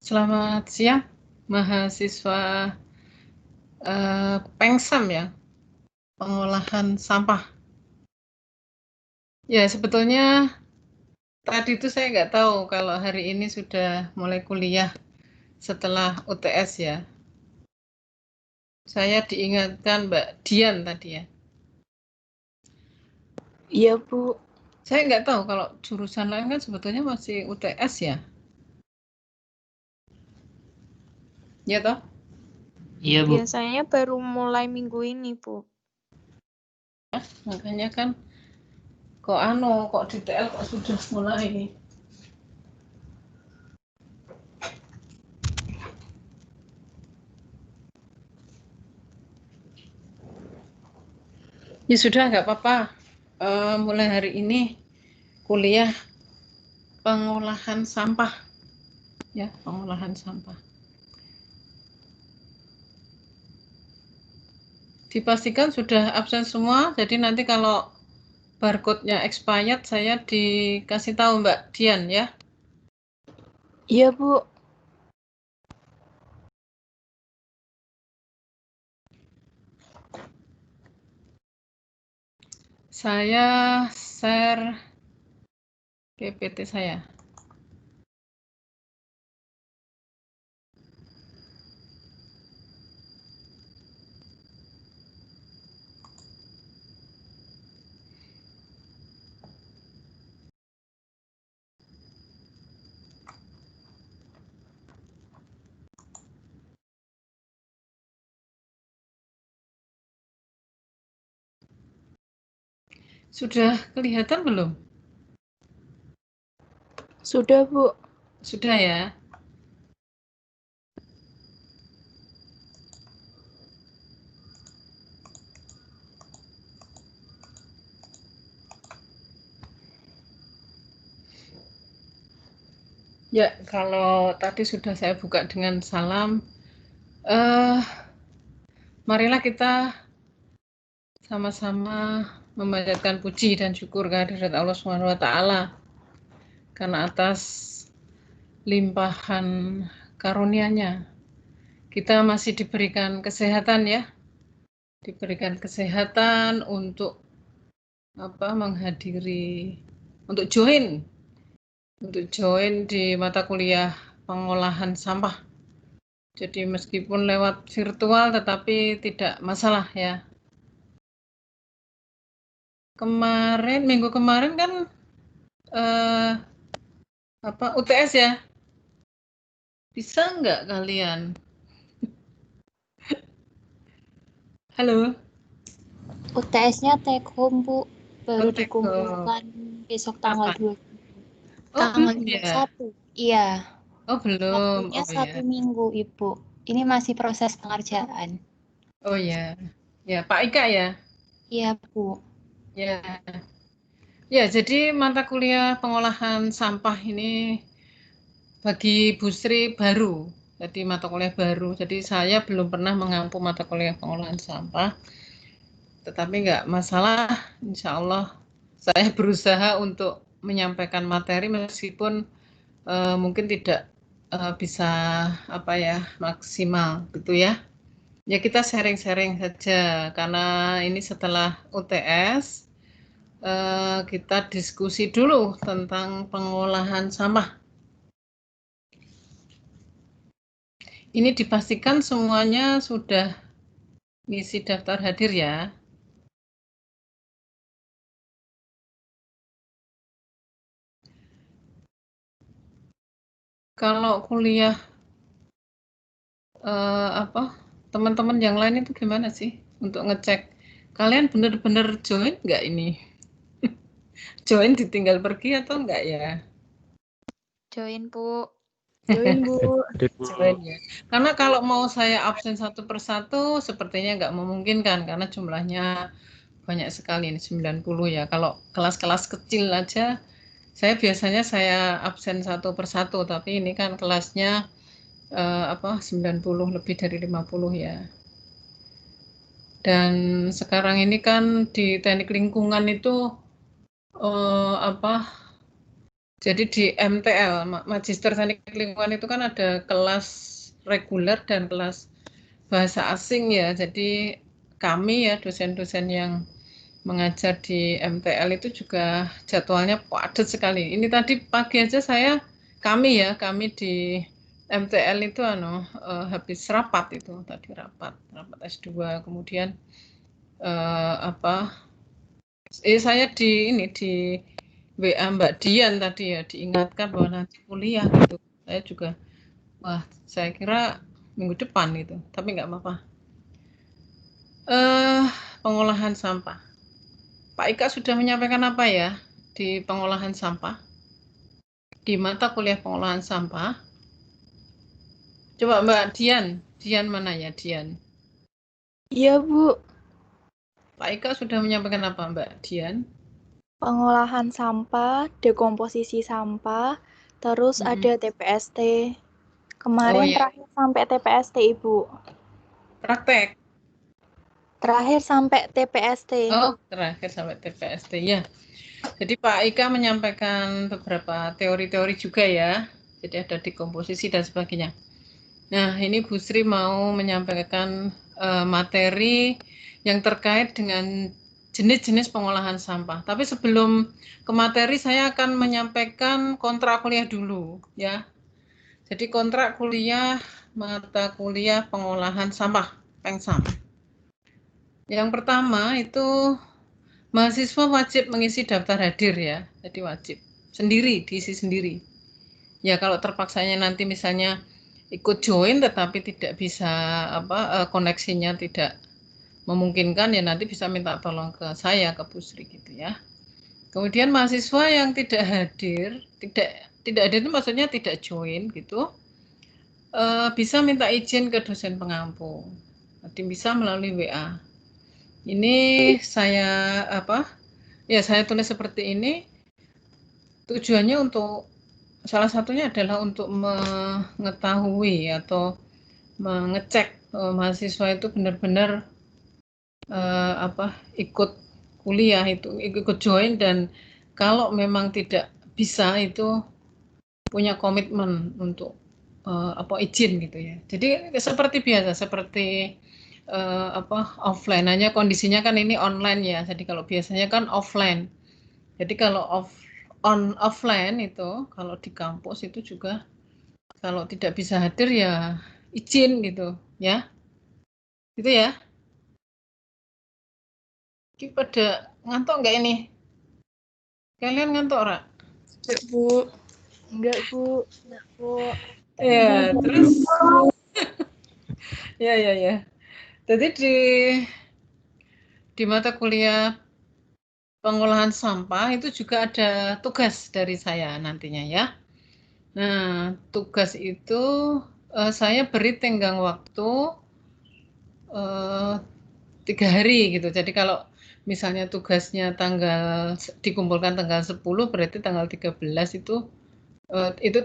Selamat siang, mahasiswa Pengsam ya, pengolahan sampah. Ya sebetulnya tadi itu saya nggak tahu kalau hari ini sudah mulai kuliah setelah UTS ya. Saya diingatkan Mbak Dian tadi ya. Iya, Bu. Saya nggak tahu kalau jurusan lain kan sebetulnya masih UTS ya. Ya toh? Iya, Bu. Biasanya baru mulai minggu ini, Bu. Makanya kan kok di TL kok sudah mulai. Ya sudah nggak apa-apa. Mulai hari ini kuliah pengolahan sampah. Ya, pengolahan sampah. Dipastikan sudah absen semua, jadi nanti kalau barcode-nya expired saya dikasih tahu Mbak Dian ya. Iya, Bu. Saya share PPT saya. Sudah kelihatan belum? Sudah, Bu. Sudah ya. Ya, kalau tadi sudah saya buka dengan salam, marilah kita sama-sama memanjatkan puji dan syukur kehadirat Allah Subhanahu wa taala karena atas limpahan karunia-Nya kita masih diberikan kesehatan ya, diberikan kesehatan untuk menghadiri, untuk join di mata kuliah pengolahan sampah. Jadi meskipun lewat virtual tetapi tidak masalah ya. Minggu kemarin kan UTS ya. Bisa nggak kalian? Halo. UTS-nya take home, Bu. Baru take home. dikumpulkan besok tanggal 2. Tanggal Tanggal ya? 21. Iya. Oh, belum. Waktunya 1 minggu, Ibu. Ini masih proses pengerjaan. Oh ya. Ya, Pak Ika ya? Iya, Bu. Ya. Ya, jadi mata kuliah pengolahan sampah ini bagi Bu Sri baru. Jadi mata kuliah baru. Jadi saya belum pernah mengampu mata kuliah pengolahan sampah. Tetapi nggak masalah, insya Allah saya berusaha untuk menyampaikan materi meskipun mungkin tidak bisa maksimal gitu ya. Ya kita sharing-sharing saja karena ini setelah UTS kita diskusi dulu tentang pengolahan sampah. Ini dipastikan semuanya sudah ngisi daftar hadir ya. Kalau kuliah teman-teman yang lain itu gimana sih untuk ngecek kalian benar-benar join nggak ini? Join ditinggal pergi atau enggak ya? Join, Bu. Join, Bu. Join ya. Karena kalau mau saya absen satu persatu sepertinya nggak memungkinkan karena jumlahnya banyak sekali ini 90 ya. Kalau kelas-kelas kecil aja saya biasanya saya absen satu persatu, tapi ini kan kelasnya 90 lebih dari 50 ya. Dan sekarang ini kan di teknik lingkungan itu Jadi di MTL, Magister Teknik Lingkungan itu kan ada kelas reguler dan kelas bahasa asing ya. Jadi kami ya dosen-dosen yang mengajar di MTL itu juga jadwalnya padat sekali. Ini tadi pagi aja kami di MTL itu habis rapat itu tadi rapat S2 kemudian saya di WA Mbak Dian tadi ya diingatkan bahwa nanti kuliah gitu. Saya juga saya kira minggu depan itu, tapi nggak apa-apa. Pengolahan sampah. Pak Ika sudah menyampaikan apa ya di pengolahan sampah? Di mata kuliah pengolahan sampah. Coba Mbak Dian mana ya Dian? Iya, Bu. Pak Ika sudah menyampaikan apa Mbak Dian? Pengolahan sampah, dekomposisi sampah, terus ada TPST. Kemarin terakhir sampai TPST, Ibu. Praktek? Terakhir sampai TPST. Oh, terakhir sampai TPST ya. Jadi Pak Ika menyampaikan beberapa teori-teori juga ya. Jadi ada dekomposisi dan sebagainya. Nah, ini Bu Sri mau menyampaikan materi yang terkait dengan jenis-jenis pengolahan sampah. Tapi sebelum ke materi, saya akan menyampaikan kontrak kuliah dulu ya. Jadi kontrak kuliah mata kuliah pengolahan sampah, PEngsam. Yang pertama itu mahasiswa wajib mengisi daftar hadir ya. Jadi wajib sendiri, diisi sendiri. Ya kalau terpaksanya nanti misalnya ikut join tetapi tidak bisa koneksinya tidak memungkinkan ya nanti bisa minta tolong ke saya ke Bu Sri gitu ya. Kemudian mahasiswa yang tidak hadir itu maksudnya tidak join gitu bisa minta izin ke dosen pengampu. Nanti bisa melalui WA. Ini saya saya tulis seperti ini tujuannya untuk salah satunya adalah untuk mengetahui atau mengecek mahasiswa itu benar-benar ikut kuliah itu ikut join dan kalau memang tidak bisa itu punya komitmen untuk izin gitu ya. Jadi seperti biasa seperti offline hanya kondisinya kan ini online ya. Jadi kalau biasanya kan offline. Jadi kalau offline itu kalau di kampus itu juga kalau tidak bisa hadir ya izin gitu ya. Gitu ya. Ini pada ngantuk nggak ini? Kalian ngantuk ora? Enggak, Bu. Enggak, Bu. Ya, terus ya. Jadi di mata kuliah pengolahan sampah itu juga ada tugas dari saya nantinya ya. Nah, tugas itu saya beri tenggang waktu 3 hari gitu. Jadi kalau misalnya tugasnya dikumpulkan tanggal 10 berarti tanggal 13 itu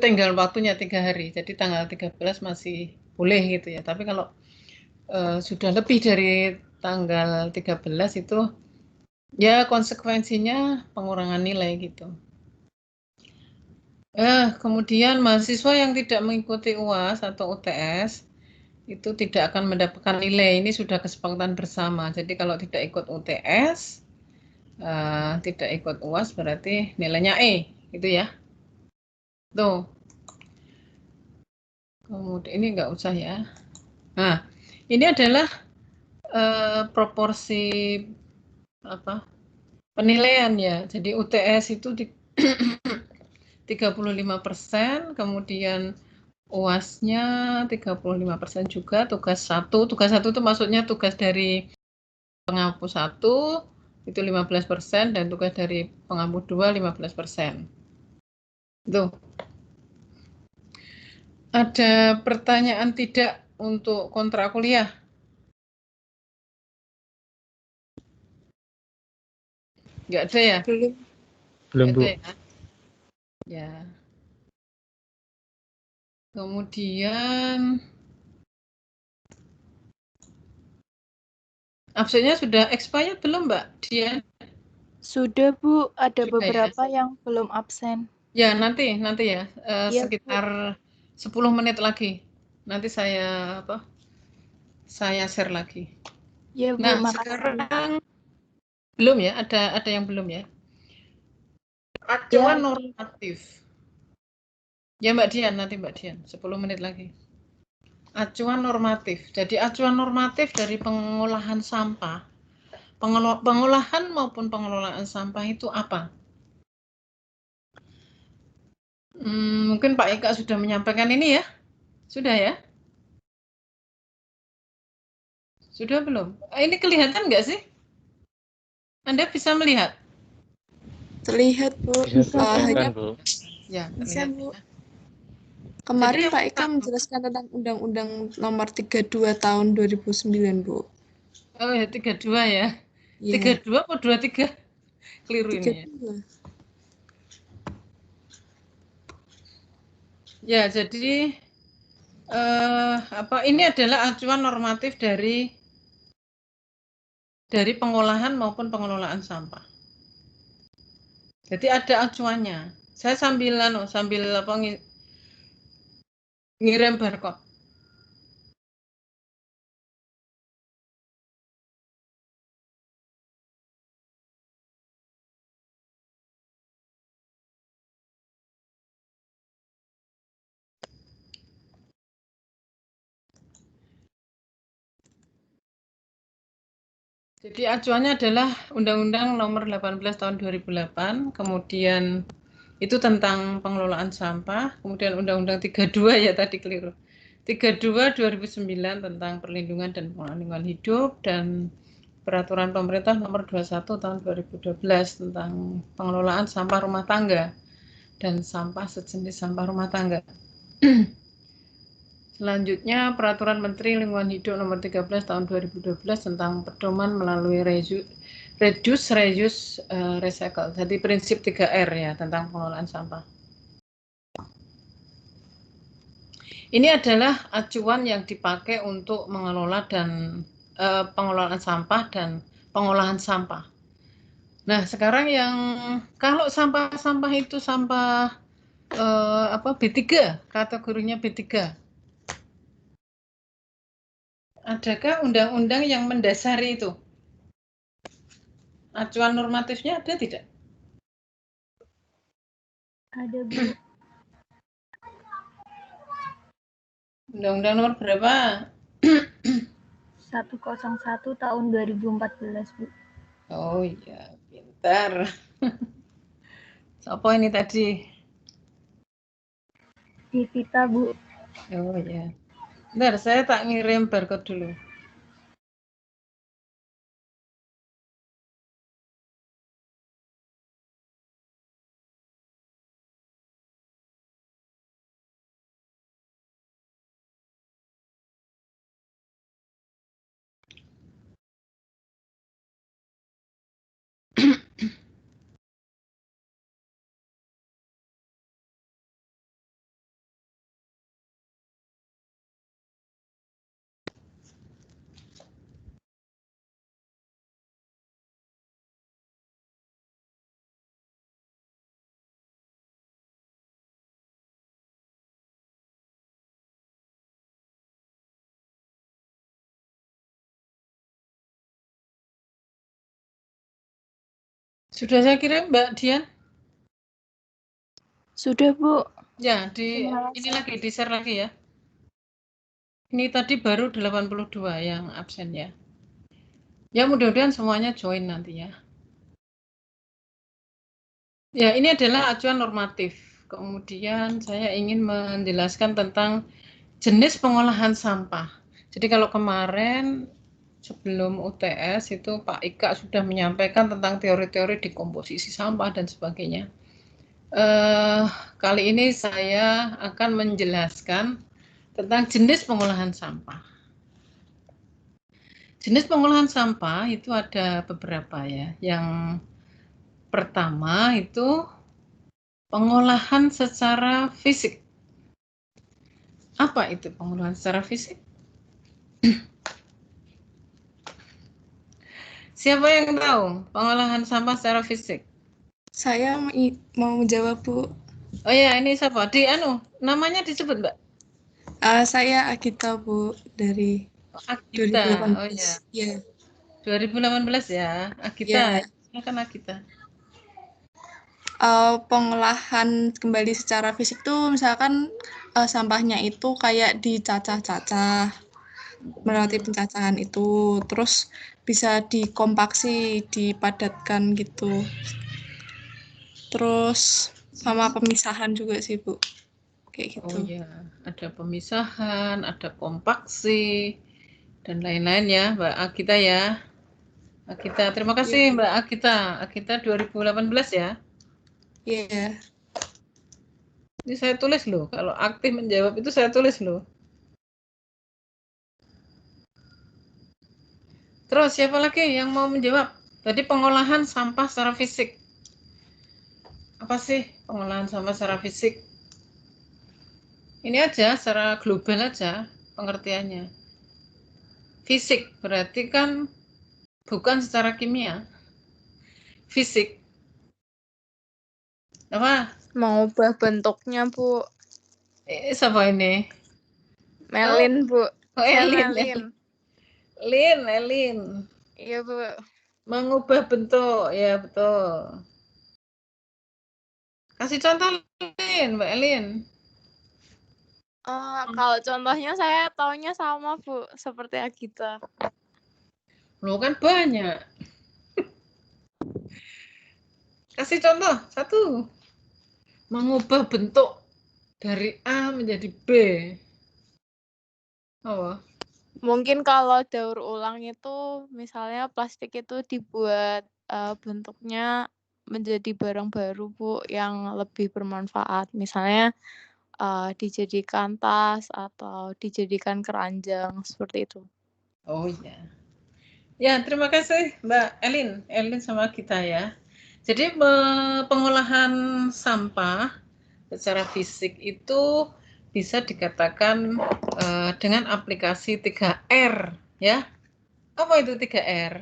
tenggang waktunya 3 hari. Jadi tanggal 13 masih boleh gitu ya. Tapi kalau sudah lebih dari tanggal 13 itu ya konsekuensinya pengurangan nilai gitu. Kemudian mahasiswa yang tidak mengikuti UAS atau UTS itu tidak akan mendapatkan nilai. Ini sudah kesepakatan bersama. Jadi kalau tidak ikut UTS, tidak ikut UAS berarti nilainya E, gitu ya. Tuh. Kemudian ini nggak usah ya. Nah, ini adalah proporsi penilaian ya. Jadi UTS itu 35%, kemudian UAS-nya 35% juga, tugas 1 itu maksudnya tugas dari pengampu 1 itu 15% dan tugas dari pengampu 2 15%. Tuh. Ada pertanyaan tidak untuk kontrak kuliah? Nggak ada ya? Belum, Bu. Ya. Kemudian absennya sudah expired belum, Mbak Dian? Sudah, Bu. Ada Sudah, beberapa yang belum absen. Ya, nanti ya, Iya, Bu. sekitar 10 menit lagi. Nanti saya share lagi. Iya, Bu. Nah, Makasih. sekarang belum ya, ada yang belum ya? Ya. Acuan normatif. Ya Mbak Dian, nanti Mbak Dian, 10 menit lagi. Acuan normatif. Jadi acuan normatif dari pengolahan sampah, pengolahan maupun pengelolaan sampah itu apa? Mungkin Pak Eka sudah menyampaikan ini ya? Sudah ya? Sudah belum? Ini kelihatan nggak sih? Anda bisa melihat? Terlihat, Bu. Bisa Hanya terlihat, Bu. Ya, bisa, terlihat. Bu. Kemarin Jadi yang Pak Eka menjelaskan tentang Undang-Undang Nomor 32 Tahun 2009, Bu. Oh ya, 32 ya. Iya, 32 atau 23? Keliru ini ya. 32. Ya, jadi ini adalah acuan normatif dari pengolahan maupun pengelolaan sampah. Jadi ada acuannya. Saya sambil ngirim barcode. Jadi acuannya adalah Undang-Undang Nomor 18 Tahun 2008, kemudian itu tentang pengelolaan sampah, kemudian Undang-Undang 32 ya tadi keliru. 32 2009 tentang perlindungan dan pengelolaan lingkungan hidup, dan Peraturan Pemerintah Nomor 21 Tahun 2012 tentang pengelolaan sampah rumah tangga dan sampah sejenis sampah rumah tangga. Selanjutnya Peraturan Menteri Lingkungan Hidup Nomor 13 Tahun 2012 tentang pedoman melalui reduce, reuse, recycle. Jadi prinsip 3R ya tentang pengelolaan sampah. Ini adalah acuan yang dipakai untuk mengelola dan pengelolaan sampah dan pengolahan sampah. Nah, sekarang yang kalau sampah-sampah itu sampah B3, kategorinya B3. Adakah undang-undang yang mendasari itu? Acuan normatifnya ada tidak? Ada, Bu. Undang-undang nomor berapa? 101 tahun 2014, Bu. Oh iya, pintar. Apa ini tadi? Divita, Bu. Oh ya. Bentar, saya tak ngirim barcode dulu. Sudah saya kirim, Mbak Dian? Sudah, Bu. Ya, ini lagi, di-share lagi ya. Ini tadi baru 82 yang absen ya. Ya, mudah-mudahan semuanya join nanti ya. Ya, ini adalah acuan normatif. Kemudian saya ingin menjelaskan tentang jenis pengolahan sampah. Jadi kalau kemarin sebelum UTS itu Pak Ika sudah menyampaikan tentang teori-teori dekomposisi sampah dan sebagainya. Kali ini saya akan menjelaskan tentang jenis pengolahan sampah. Jenis pengolahan sampah itu ada beberapa ya. Yang pertama itu pengolahan secara fisik. Apa itu pengolahan secara fisik? Siapa yang tahu pengolahan sampah secara fisik? Saya mau menjawab, Bu. Oh ya, ini siapa? Namanya disebut, Mbak? Saya Agita, Bu, dari Agita. Oh ya, 2018. Ya, 2018 ya. Agita, ya. silakan Agita. Pengolahan kembali secara fisik tuh misalkan sampahnya itu kayak dicacah-cacah, melewati pencacahan itu, terus bisa dikompaksi, dipadatkan gitu. Terus sama pemisahan juga sih, Bu. Kayak Oh gitu. ya, ada pemisahan, ada kompaksi, dan lain-lain ya, Mbak Agita ya. Agita, terima kasih Iya. Mbak Agita. Agita 2018 ya. Iya. Ini saya tulis loh, kalau aktif menjawab itu saya tulis loh. Terus siapa lagi yang mau menjawab? Tadi pengolahan sampah secara fisik. Apa sih pengolahan sampah secara fisik? Ini aja secara global aja pengertiannya. Fisik berarti kan bukan secara kimia. Fisik. Apa? Mengubah bentuknya, Bu. Siapa ini? Melin, Bu. Oh, Saya Elin. Elin. Iya, Bu. Mengubah bentuk, ya betul. Kasih contoh, Mbak Elin. Kalau contohnya saya taunya sama, Bu. Seperti Agita. Loh kan banyak. Kasih contoh, satu. Mengubah bentuk dari A menjadi B. Oh. Mungkin kalau daur ulang itu, misalnya plastik itu dibuat bentuknya menjadi barang baru, Bu, yang lebih bermanfaat. Misalnya dijadikan tas atau dijadikan keranjang, seperti itu. Oh iya. Ya, terima kasih Mbak Elin sama kita ya. Jadi pengolahan sampah secara fisik itu bisa dikatakan dengan aplikasi 3R ya. Apa itu 3R?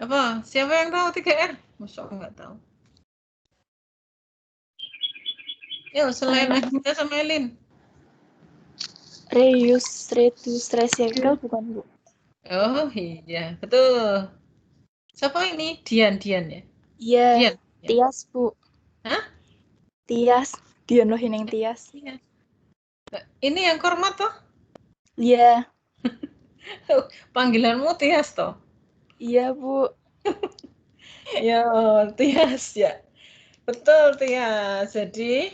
Apa? Siapa yang tahu 3R? Masa aku nggak tahu. Yuk, selain Agita sama Elin. Reuse, reduce, recycle bukan, Bu? Oh iya, betul. Siapa ini? Dian ya? Iya, Dian. Ya. Tias, Bu. Hah? Tias, Dian loh yang Tias. Iya. Ini yang Kormat toh? Iya. Panggilanmu Tias toh? Iya, Bu. Ya, Tias ya. Betul Tias. Jadi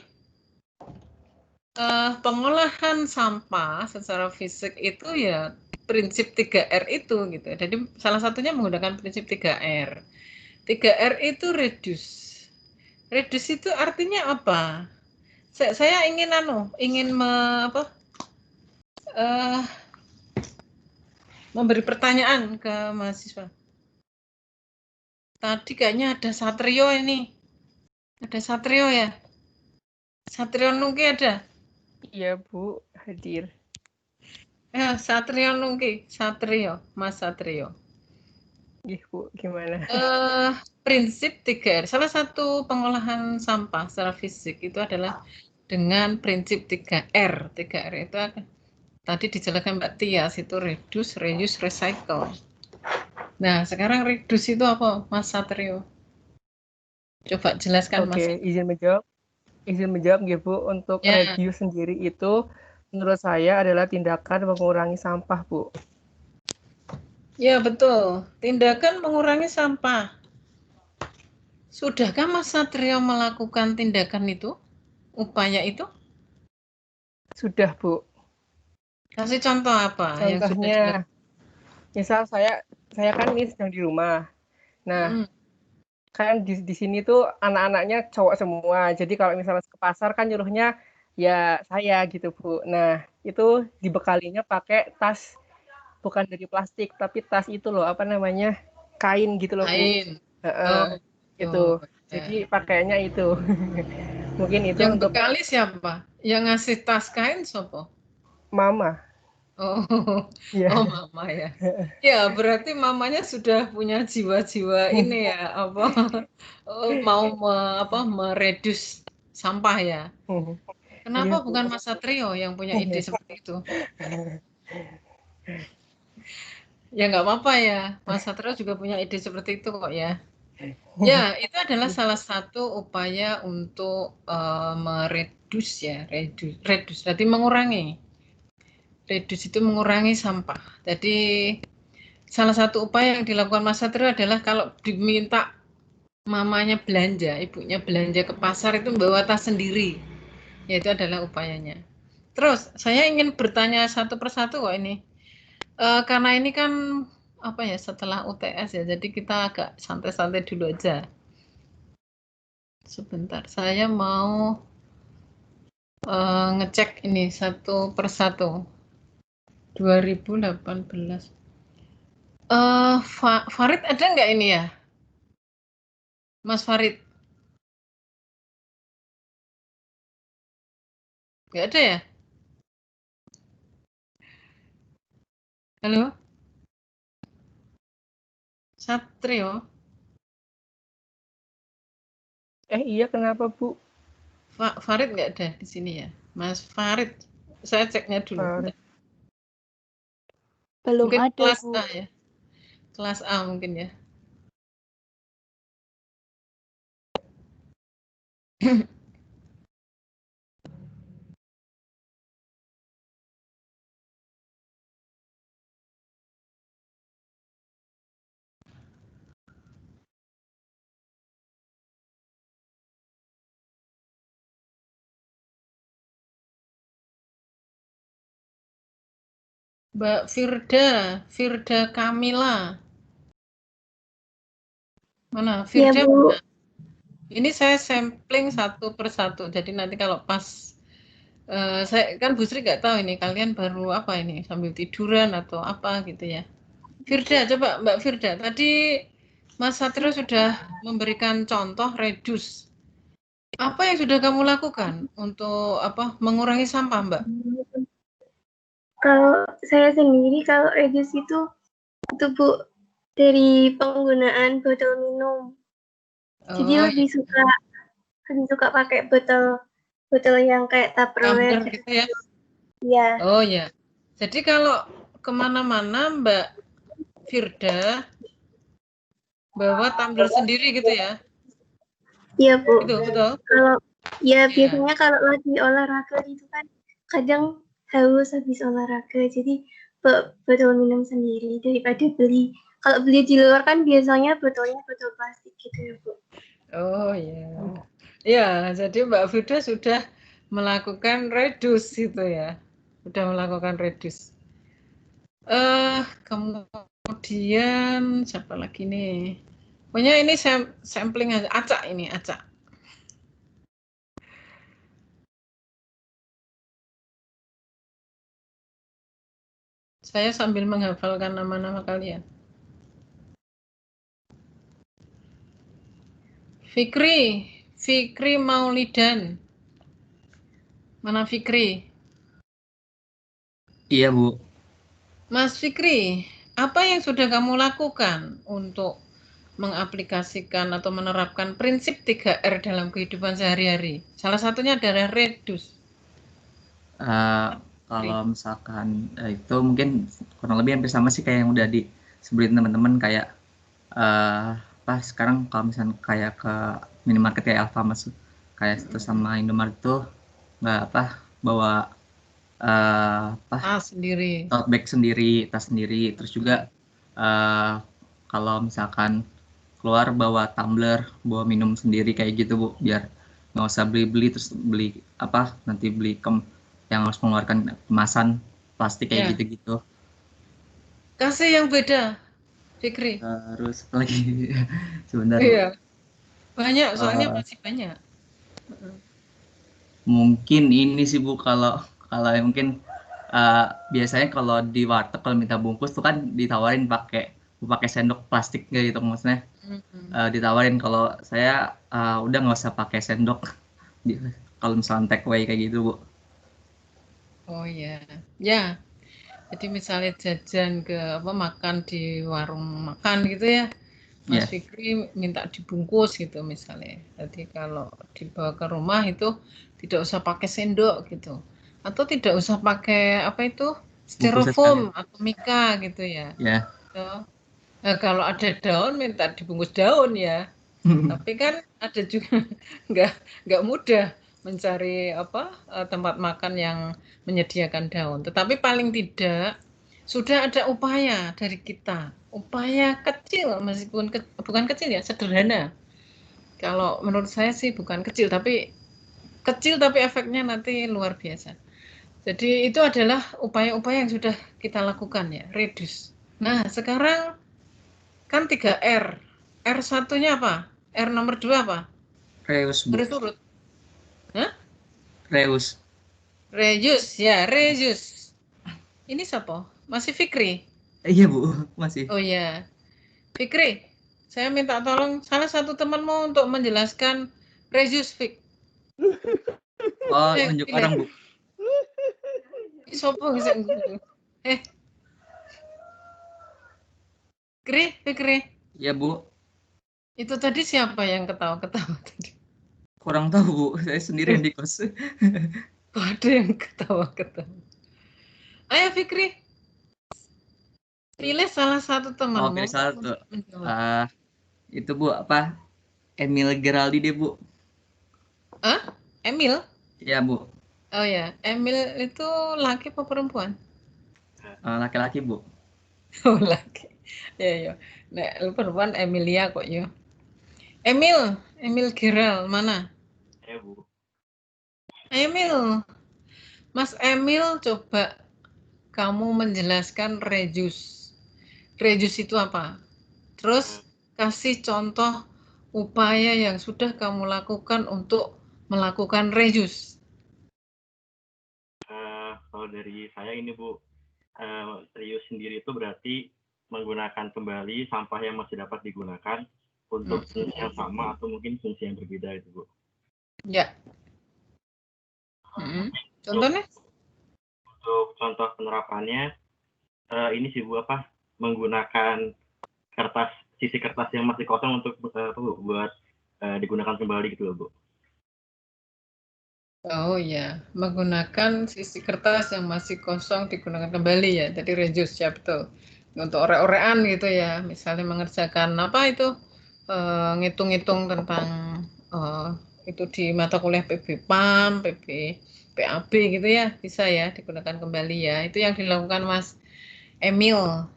pengolahan sampah secara fisik itu ya prinsip 3R itu gitu. Jadi salah satunya menggunakan prinsip 3R. 3R itu reduce. Reduce itu artinya apa? Saya ingin memberi pertanyaan ke mahasiswa. Tadi kayaknya ada Satrio ini. Ada Satrio ya? Satrio Nungki ada? Iya, Bu, hadir. Ya, Satrio Nungki. Mas Satrio. Ih, Bu, gimana? Prinsip 3R. Salah satu pengolahan sampah secara fisik itu adalah dengan prinsip 3R. 3R itu tadi dijelaskan Mbak Tias, itu reduce, reuse, recycle. Nah, sekarang reduce itu apa, Mas Satrio? Coba jelaskan, Mas. Oke, izin menjawab ya, Bu. Untuk Ya. reduce sendiri itu menurut saya adalah tindakan mengurangi sampah, Bu. Ya, betul. Tindakan mengurangi sampah. Sudahkah Mas Satrio melakukan tindakan itu? Upaya itu? Sudah, Bu. Kasih contoh apa yang sudah Contohnya, dilakukan? misal saya kan ini sedang di rumah. Nah, kan di sini tuh anak-anaknya cowok semua. Jadi kalau misalnya ke pasar kan nyuruhnya ya saya gitu, Bu. Nah, itu dibekalinya pakai tas bukan dari plastik, tapi tas itu loh, apa namanya? Kain gitu loh, Bu. Lain. Heeh, Oh, itu. ya. Jadi pakainya itu. Mungkin itu Yang untuk bekali siapa? Yang ngasih tas kain siapa? mama. Oh, Iya. oh mama ya. Ya, berarti mamanya sudah punya jiwa-jiwa ini ya, mau mereduce sampah ya. Iya, Kenapa Bu. bukan Mas Satrio yang punya ide seperti itu? Ya nggak apa-apa ya, Mas Satrio juga punya ide seperti itu kok ya. Ya, itu adalah salah satu upaya untuk mereduce ya, reduce, berarti mengurangi. Reduce itu mengurangi sampah. Jadi salah satu upaya yang dilakukan Mas Satrio adalah kalau diminta mamanya belanja, ibunya belanja ke pasar itu bawa tas sendiri. Ya itu adalah upayanya. Terus saya ingin bertanya satu persatu kok ini. Karena ini kan apa ya setelah UTS ya, jadi kita agak santai-santai dulu aja. Sebentar, saya mau ngecek ini satu persatu. 2018. Farid ada nggak ini ya? Mas Farid? Nggak ada ya? Halo? Satrio? Iya, kenapa, Bu? Farid nggak ada di sini ya? Mas Farid, saya ceknya dulu. Belum Mungkin ada, kelas Bu. A ya? Kelas A mungkin ya? Mbak Firda Kamila. Mana? Iya, Firda Bu. mana? Ini saya sampling satu persatu. Jadi nanti kalau pas saya kan Bu Sri nggak tahu ini kalian baru apa ini sambil tiduran atau apa gitu ya. Firda, coba Mbak Firda. Tadi Mas Satrio sudah memberikan contoh reduce. Apa yang sudah kamu lakukan untuk mengurangi sampah, Mbak? Kalau saya sendiri, kalau reduce itu Bu, dari penggunaan botol minum. Jadi lebih suka pakai botol yang kayak Tupperware gitu ya? Iya. Oh ya. Jadi kalau kemana-mana Mbak Firda bawa tumbler sendiri gitu ya? Iya, Bu. Itu betul? Kalau biasanya kalau lagi olahraga itu kan kadang haus habis olahraga, jadi botol minum sendiri daripada beli. Kalau beli di luar kan biasanya botolnya botol plastik gitu ya, Bu. Oh ya. Ya, jadi Mbak Firda sudah melakukan reduce itu ya. Sudah melakukan reduce. Kemudian siapa lagi nih? Pokoknya ini sampling aja. Acak ini, Acak. Saya sambil menghafalkan nama-nama kalian. Fikri Maulidan. Mana Fikri? Iya, Bu. Mas Fikri, apa yang sudah kamu lakukan untuk mengaplikasikan atau menerapkan prinsip 3R dalam kehidupan sehari-hari? Salah satunya adalah reduce. Kalau misalkan itu mungkin kurang lebih hampir sama sih kayak yang udah disebutin teman-teman kayak sekarang kalau misalnya kayak ke minimarket kayak Alfamart kayak itu sama Indomaret itu nggak bawa tas sendiri, tote bag sendiri, tas sendiri, terus juga kalau misalkan keluar bawa tumbler, bawa minum sendiri kayak gitu, Bu, biar nggak usah beli terus beli nanti beli yang harus mengeluarkan kemasan plastik kayak gitu-gitu. Kasih yang beda, Fikri. Terus lagi sebentar. Iya. Banyak, soalnya masih banyak. Mungkin ini sih, Bu, kalau mungkin biasanya kalau di warteg kalau minta bungkus tuh kan ditawarin pakai sendok plastik gitu maksudnya. Ditawarin, kalau saya udah nggak usah pakai sendok kalau misalnya take away kayak gitu, Bu. Oh ya, ya Jadi misalnya jajan ke makan di warung makan gitu ya, Mas Fikri minta dibungkus gitu misalnya. Jadi kalau dibawa ke rumah itu tidak usah pakai sendok gitu, atau tidak usah pakai styrofoam atau mika gitu ya. Nah, kalau ada daun minta dibungkus daun ya. Tapi kan ada juga nggak mudah mencari tempat makan yang menyediakan daun. Tetapi paling tidak sudah ada upaya dari kita, upaya kecil meskipun bukan kecil ya, sederhana. Kalau menurut saya sih bukan kecil tapi efeknya nanti luar biasa. Jadi itu adalah upaya-upaya yang sudah kita lakukan ya, reduce. Nah sekarang kan 3R. R satunya apa? R nomor 2 apa? Reus, Bu. Berturut. Hah? Reus. Ya, reuse. Ini siapa? Masih Fikri? Iya, Bu, masih. Oh iya. Fikri, saya minta tolong salah satu temanmu untuk menjelaskan reuse, Fik. Oh, tunjuk orang, Bu. Sopo bisa Fikri. Iya, Bu. Itu tadi siapa yang ketawa-ketawa tadi? Kurang tahu, Bu. Saya sendiri yang di kos. Ada yang ketawa-ketawa. Ayo, Fikri. Pilih salah satu temanmu. Pilih satu. Itu, Bu, apa? Emil Geraldi deh, Bu. Emil? Iya, Bu. Oh ya, Emil itu laki apa perempuan? Laki-laki, Bu. Oh, laki. Ya. Nek perempuan Emilia kok ya. Emil Geral mana? Ya, Bu. Emil. Mas Emil, coba kamu menjelaskan reduce. Reduce itu apa? Terus kasih contoh upaya yang sudah kamu lakukan untuk melakukan reduce. Kalau dari saya ini, Bu, reuse sendiri itu berarti menggunakan kembali sampah yang masih dapat digunakan untuk fungsi yang sama atau mungkin fungsi yang berbeda itu, Bu. Ya. Contohnya? Untuk contoh penerapannya, ini sih, Bu, menggunakan sisi kertas yang masih kosong untuk buat digunakan kembali gitu loh, Bu. Oh ya, menggunakan sisi kertas yang masih kosong digunakan kembali ya. Jadi reduce ya, betul. Untuk orek-orekan gitu ya, misalnya mengerjakan ngitung-ngitung tentang itu di mata kuliah PB-PAM, PAB gitu ya, bisa ya digunakan kembali ya. Itu yang dilakukan Mas Emil.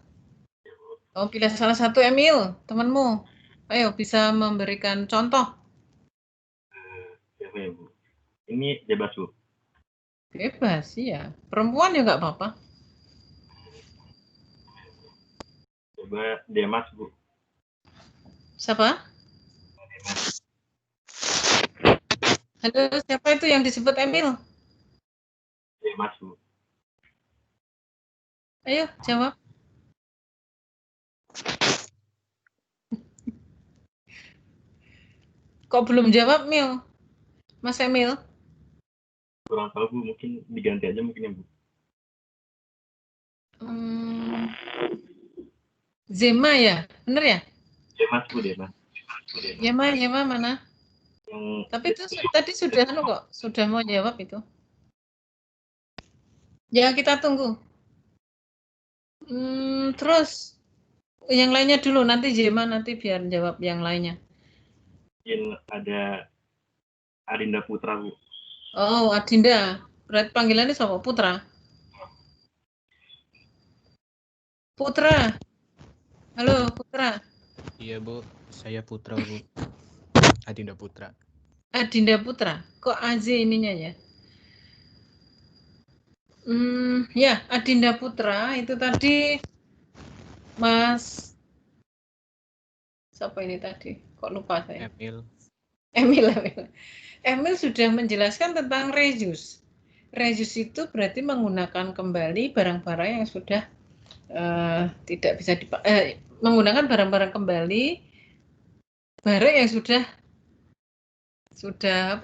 Oh, pilih salah satu Emil, temanmu. Ayo, bisa memberikan contoh. Ya, Bu. Ini bebas, Bu. Bebas, ya. Perempuan ya nggak apa-apa. Coba Demas, Bu. Siapa? Halo, siapa itu yang disebut Emil? Demas, Bu. Ayo, jawab. Kok belum jawab, Mil? Mas Emil? Kurang tahu, Bu. Mungkin diganti aja mungkin ya, Bu. Zema ya? Bener ya? Demas, Bu, Demas. Yema mana? Tapi itu tadi sudah kok. Sudah mau jawab itu. Ya, kita tunggu. Terus yang lainnya dulu, nanti Zema nanti biar jawab yang lainnya. Mungkin ada Adinda Putra, Bu. Oh, Adinda. Berarti panggilannya siapa? Putra? Putra. Halo, Putra. Iya, Bu. Saya Putra, Bu. Adinda Putra. Adinda Putra. Kok AZ ininya ya? Ya, Adinda Putra itu tadi Mas siapa ini tadi? Kok lupa saya? Emil sudah menjelaskan tentang reuse. Reuse itu berarti menggunakan kembali barang-barang yang sudah tidak bisa menggunakan barang-barang kembali, barang yang sudah sudah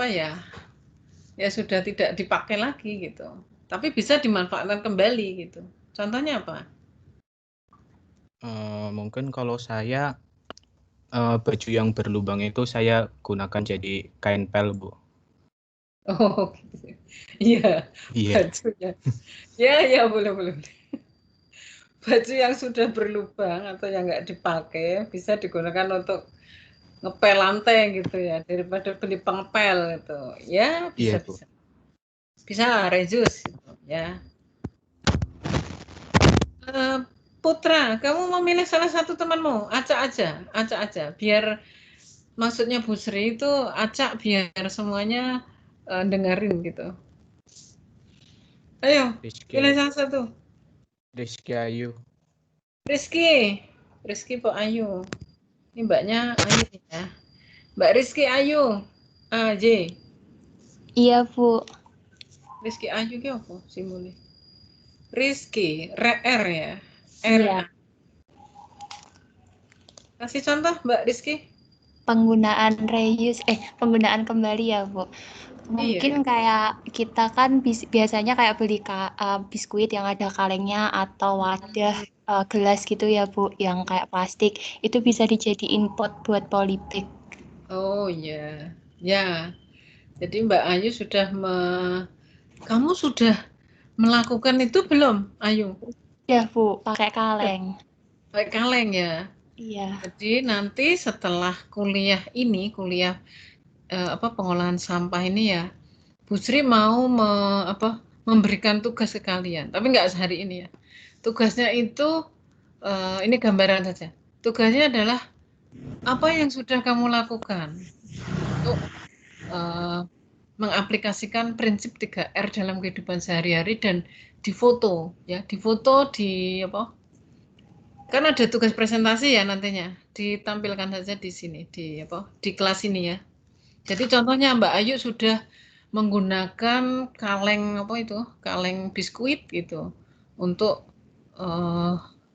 tidak dipakai lagi gitu. Tapi bisa dimanfaatkan kembali gitu. Contohnya apa? Mungkin kalau saya baju yang berlubang itu saya gunakan jadi kain pel, Bu. Oh, gitu. Iya, Iya. bajunya. Ya, boleh. Baju yang sudah berlubang atau yang nggak dipakai bisa digunakan untuk ngepel lantai gitu ya, daripada beli pengepel gitu. Ya, Iya, Bu. bisa. Bisa, Rezus gitu, ya. Putra, kamu memilih salah satu temanmu, acak aja, biar maksudnya Bu Sri itu acak biar semuanya dengerin gitu. Ayo, pilih salah satu. Rizky Ayu. Rizky Pak Ayu. Ini mbaknya Ayu ya. Mbak Rizky Ayu. J. Iya, Bu. Rizky Ayu ki apa simbolnya? Rizky, R ya. Iya. Kasih contoh Mbak Rizky. Penggunaan penggunaan kembali ya, Bu. Mungkin kayak kita kan biasanya kayak beli biskuit yang ada kalengnya atau wadah gelas gitu ya, Bu, yang kayak plastik. Itu bisa dijadiin pot buat polybag. Oh iya. Ya. Jadi Mbak Ayu sudah kamu sudah melakukan itu belum, Ayu? Ya, Bu, pakai kaleng. Pakai kaleng ya. Iya. Jadi nanti setelah kuliah pengolahan sampah ini ya, Bu Sri mau memberikan tugas ke kalian, tapi nggak sehari ini ya. Tugasnya itu ini gambaran saja. Tugasnya adalah apa yang sudah kamu lakukan untuk mengaplikasikan prinsip 3R dalam kehidupan sehari-hari dan difoto ya, kan ada tugas presentasi ya nantinya, ditampilkan saja di sini di kelas ini ya. Jadi contohnya Mbak Ayu sudah menggunakan kaleng kaleng biskuit gitu untuk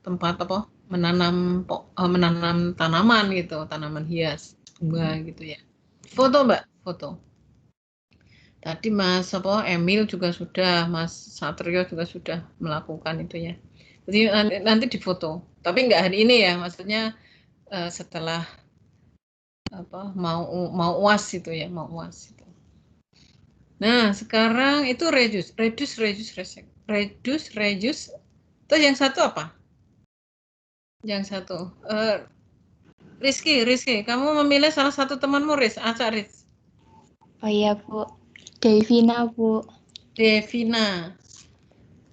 tempat menanam tanaman gitu, tanaman hias, bunga gitu ya. Foto Mbak, foto. Tadi Mas Emil juga sudah, Mas Satrio juga sudah melakukan itu ya. Jadi nanti difoto. Tapi nggak hari ini ya, maksudnya setelah mau UAS itu ya, mau UAS itu. Nah, sekarang itu reduce. Terus yang satu apa? Yang satu. Rizky, kamu memilih salah satu temanmu, Acak Riz. Oh iya, Bu. Devina, Bu. Devina.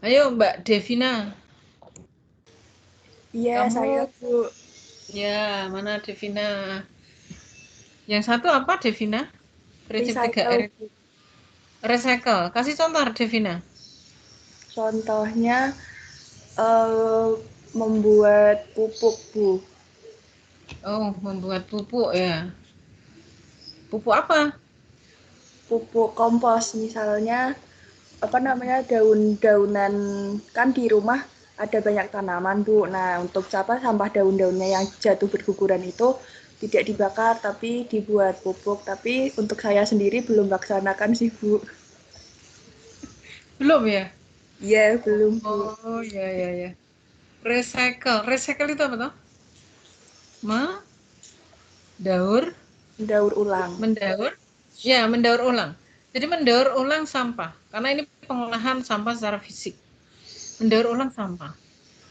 Ayo Mbak Devina. Iya, saya, Bu. Ya, mana Devina? Yang satu apa Devina? Prinsip 3R. Recycle. Kasih contoh Devina. Contohnya membuat pupuk, Bu. Oh, membuat pupuk ya. Pupuk apa? Pupuk kompos, misalnya daun-daunan, kan di rumah ada banyak tanaman, Bu. Nah, untuk sampah daun-daunnya yang jatuh berguguran itu tidak dibakar tapi dibuat pupuk. Tapi untuk saya sendiri belum laksanakan sih, Bu. Belum ya? Iya, belum, Bu. Oh, ya. Recycle itu apa toh? Mendaur ulang. Ya, mendaur ulang. Jadi mendaur ulang sampah. Karena ini pengolahan sampah secara fisik. Mendaur ulang sampah.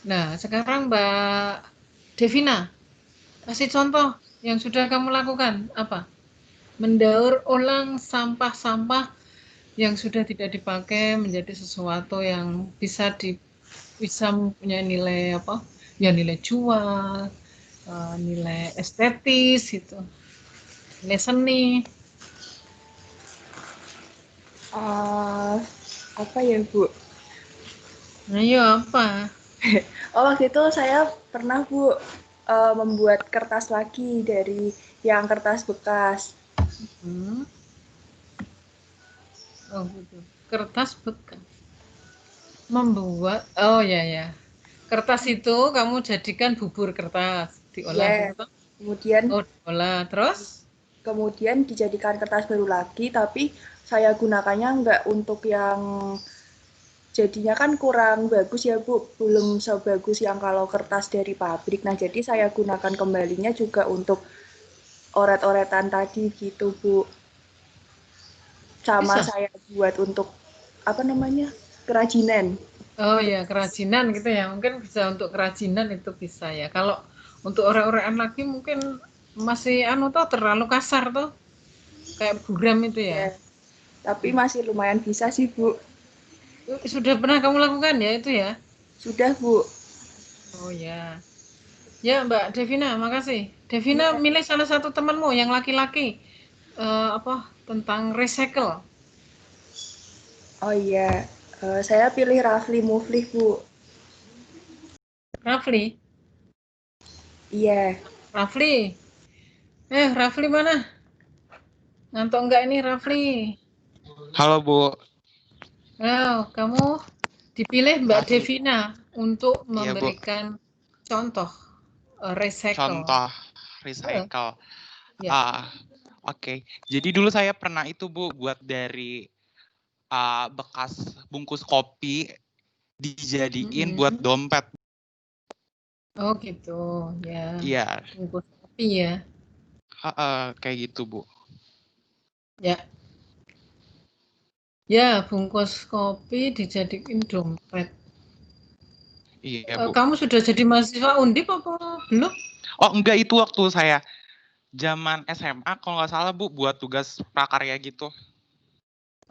Nah, sekarang Mbak Devina, kasih contoh yang sudah kamu lakukan. Apa? Mendaur ulang sampah-sampah yang sudah tidak dipakai menjadi sesuatu yang bisa mempunyai nilai nilai jual, nilai estetis itu, nilai seni. Apa ya, Bu? Ayo apa? Waktu itu saya pernah, Bu, membuat kertas lagi dari yang kertas bekas. Oh gitu. Kertas bekas. Membuat, oh ya. Kertas itu kamu jadikan bubur kertas, diolah gitu. Kemudian diolah, terus? Kemudian dijadikan kertas baru lagi, tapi saya gunakannya nggak untuk yang jadinya kan kurang bagus ya Bu, belum sebagus yang kalau kertas dari pabrik. Nah jadi saya gunakan kembalinya juga untuk oret-oretan tadi gitu Bu. Sama Bisa. saya buat untuk apa namanya kerajinan. Oh ya, kerajinan gitu ya. Mungkin bisa untuk kerajinan itu bisa ya. Kalau untuk orek-orekan lagi mungkin masih terlalu kasar tuh. Kayak buram itu ya. Tapi masih lumayan bisa sih Bu. Sudah pernah kamu lakukan ya itu ya? Sudah Bu. Oh ya. Ya Mbak Devina, makasih. Devina milih salah satu temanmu yang laki-laki tentang recycle. Oh iya, saya pilih Rafli Muflih Bu. Rafli? Iya. Rafli? Rafli mana? Ngantuk enggak ini Rafli? Halo Bu. Oh, kamu dipilih Mbak Devina untuk memberikan contoh recycle. Contoh recycle. Ya. Oke. Jadi dulu saya pernah itu Bu buat dari bekas bungkus kopi dijadiin buat dompet. Oh gitu, ya. Iya. Bungkus kopi ya. Kayak gitu Bu. Ya. Ya, bungkus kopi dijadiin dompet. Iya Bu. Kamu sudah jadi mahasiswa Undip apa belum? Oh enggak, itu waktu saya zaman SMA kalau nggak salah Bu buat tugas prakarya gitu.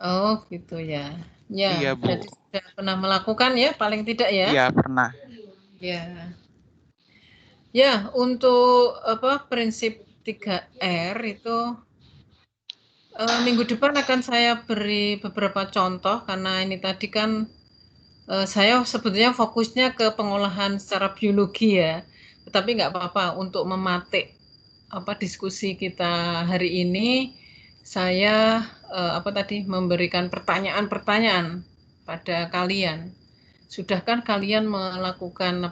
Oh gitu ya. Ya, iya, Bu. berarti sudah pernah melakukan ya, paling tidak ya? Iya, pernah. Ya. Ya, untuk prinsip 3R itu minggu depan akan saya beri beberapa contoh karena ini tadi kan saya sebetulnya fokusnya ke pengolahan secara biologi ya. Tetapi nggak apa-apa untuk mematik diskusi kita hari ini, saya memberikan pertanyaan-pertanyaan pada kalian. Sudahkah kalian melakukan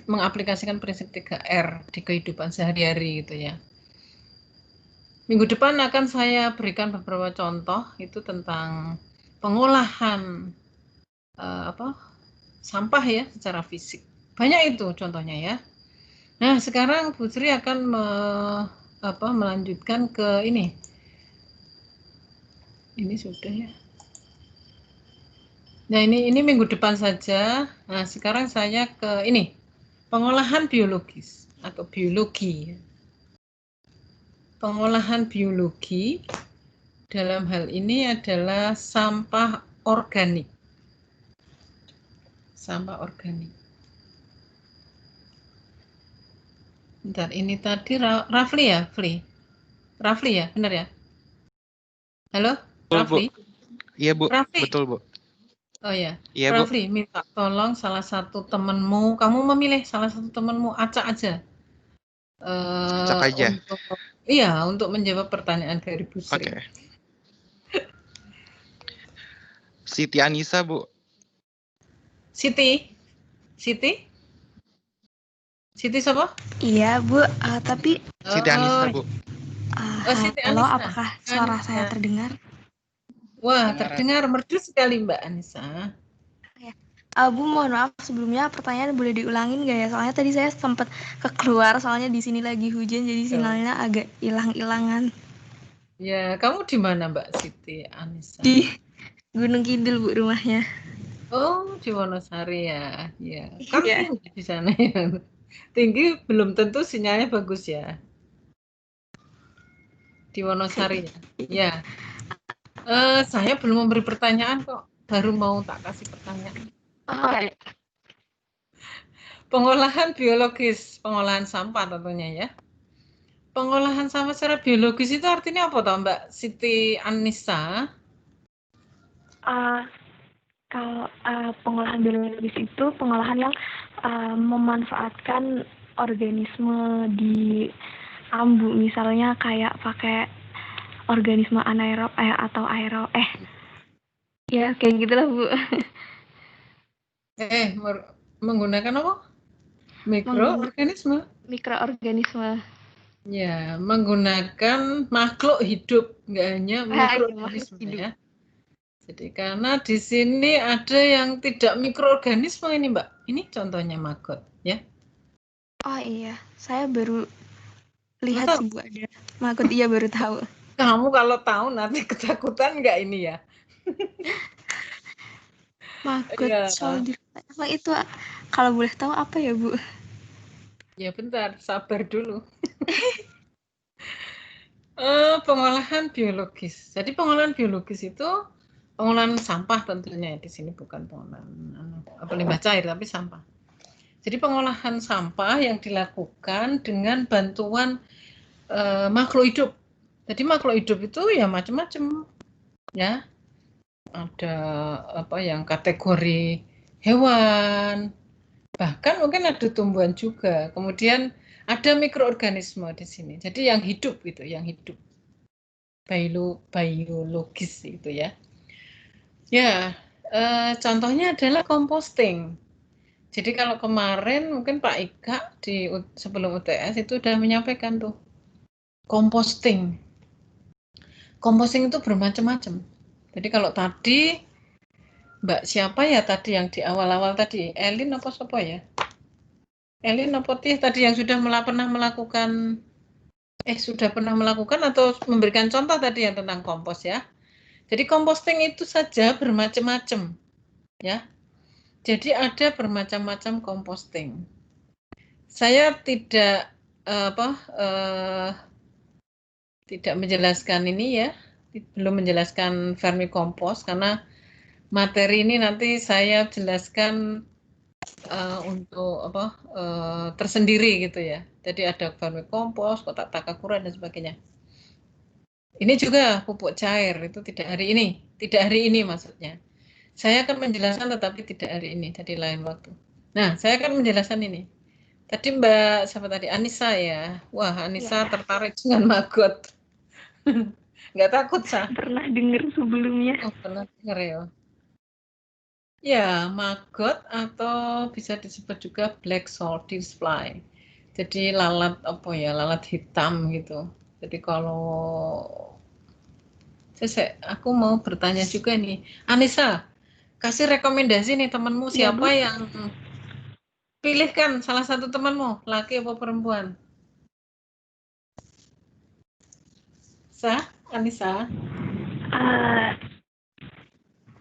mengaplikasikan prinsip 3R di kehidupan sehari-hari gitu ya? Minggu depan akan saya berikan beberapa contoh itu tentang pengolahan sampah ya secara fisik. Banyak itu contohnya ya. Nah, sekarang Bu Sri akan melanjutkan ke ini. Ini sudah ya. Nah, ini minggu depan saja. Nah, sekarang saya ke ini. Pengolahan biologis atau biologi. Pengolahan biologi dalam hal ini adalah sampah organik. Sampah organik. Bentar, ini tadi Rafli ya? Rafli ya? Benar ya? Halo? Rafli? Iya, Bu. Rafli? Betul, Bu. Oh ya, Iya, Rafli, minta tolong salah satu temanmu, kamu memilih salah satu temanmu, acak aja. Acak aja? Untuk menjawab pertanyaan dari Bu Sri. Oke. Siti Anissa, Bu. Siti siapa? Iya, Bu. Tapi Siti Anissa, Bu. Siti halo, Anissa. apakah suara saya terdengar? Wah, terdengar merdu sekali Mbak Anissa. Bu, mohon maaf sebelumnya pertanyaan boleh diulangin nggak ya? Soalnya tadi saya sempat keluar, soalnya di sini lagi hujan, jadi sinyalnya agak hilang-hilangan. Ya, kamu di mana Mbak Siti Anissa? Di Gunung Kidul, Bu, rumahnya. Oh, di Wonosari ya. Ya, kan tinggi di sana ya. Tinggi belum tentu sinyalnya bagus ya. Di Wonosari ya. Ya. Saya belum memberi pertanyaan kok. Baru mau tak kasih pertanyaan. Pengolahan biologis, pengolahan sampah tentunya ya. Pengolahan sampah secara biologis itu artinya apa toh Mbak Siti Anissa? Kalau pengolahan biologis itu pengolahan yang memanfaatkan organisme di ambu, misalnya kayak pakai organisme anaerob atau aerob ya kayak gitulah Bu. Menggunakan apa? Mikroorganisme. Ya, menggunakan makhluk hidup, nggak hanya mikroorganisme ya. Jadi karena di sini ada yang tidak mikroorganisme ini, Mbak. Ini contohnya maggot, ya. Oh iya, saya baru lihat Masa sih Bu ada maggot, iya baru tahu. kamu kalau tahu nanti ketakutan nggak ini ya? Maggot Iya. soldier. Emang itu kalau boleh tahu apa ya Bu? Ya bentar, sabar dulu. Pengolahan biologis. Jadi pengolahan biologis itu pengolahan sampah tentunya di sini, bukan pengolahan limbah cair tapi sampah. Jadi pengolahan sampah yang dilakukan dengan bantuan makhluk hidup. Jadi makhluk hidup itu ya macam-macam, ya. Ada apa yang kategori hewan, bahkan mungkin ada tumbuhan juga. Kemudian ada mikroorganisme di sini. Jadi yang hidup gitu, yang hidup. Biologis itu ya. Ya, contohnya adalah composting. Jadi kalau kemarin mungkin Pak Ika sebelum UTS itu sudah menyampaikan tuh composting. Composting itu bermacam-macam. Jadi kalau tadi Mbak siapa ya tadi yang di awal-awal tadi? Elin apa siapa ya? Elin apa tadi yang sudah pernah melakukan atau memberikan contoh tadi yang tentang kompos ya. Jadi composting itu saja bermacam-macam, ya. Jadi ada bermacam-macam composting. Saya tidak tidak menjelaskan ini ya, belum menjelaskan vermicompost karena materi ini nanti saya jelaskan untuk tersendiri gitu ya. Jadi ada vermicompost, kotak takakura dan sebagainya. Ini juga pupuk cair, itu tidak hari ini maksudnya. Saya akan menjelaskan tetapi tidak hari ini, tadi lain waktu. Nah, saya akan menjelaskan ini. Tadi Mbak, siapa tadi? Anissa ya. Wah, Anissa ya, tertarik dengan maggot. Nggak takut, Sa? Pernah dengar sebelumnya. Oh, pernah dengar ya. Ya, maggot atau bisa disebut juga black soldier fly. Jadi lalat lalat hitam gitu. Jadi kalau aku mau bertanya juga nih, Anissa, kasih rekomendasi nih temanmu siapa yang pilihkan salah satu temanmu, laki apa perempuan? Anissa?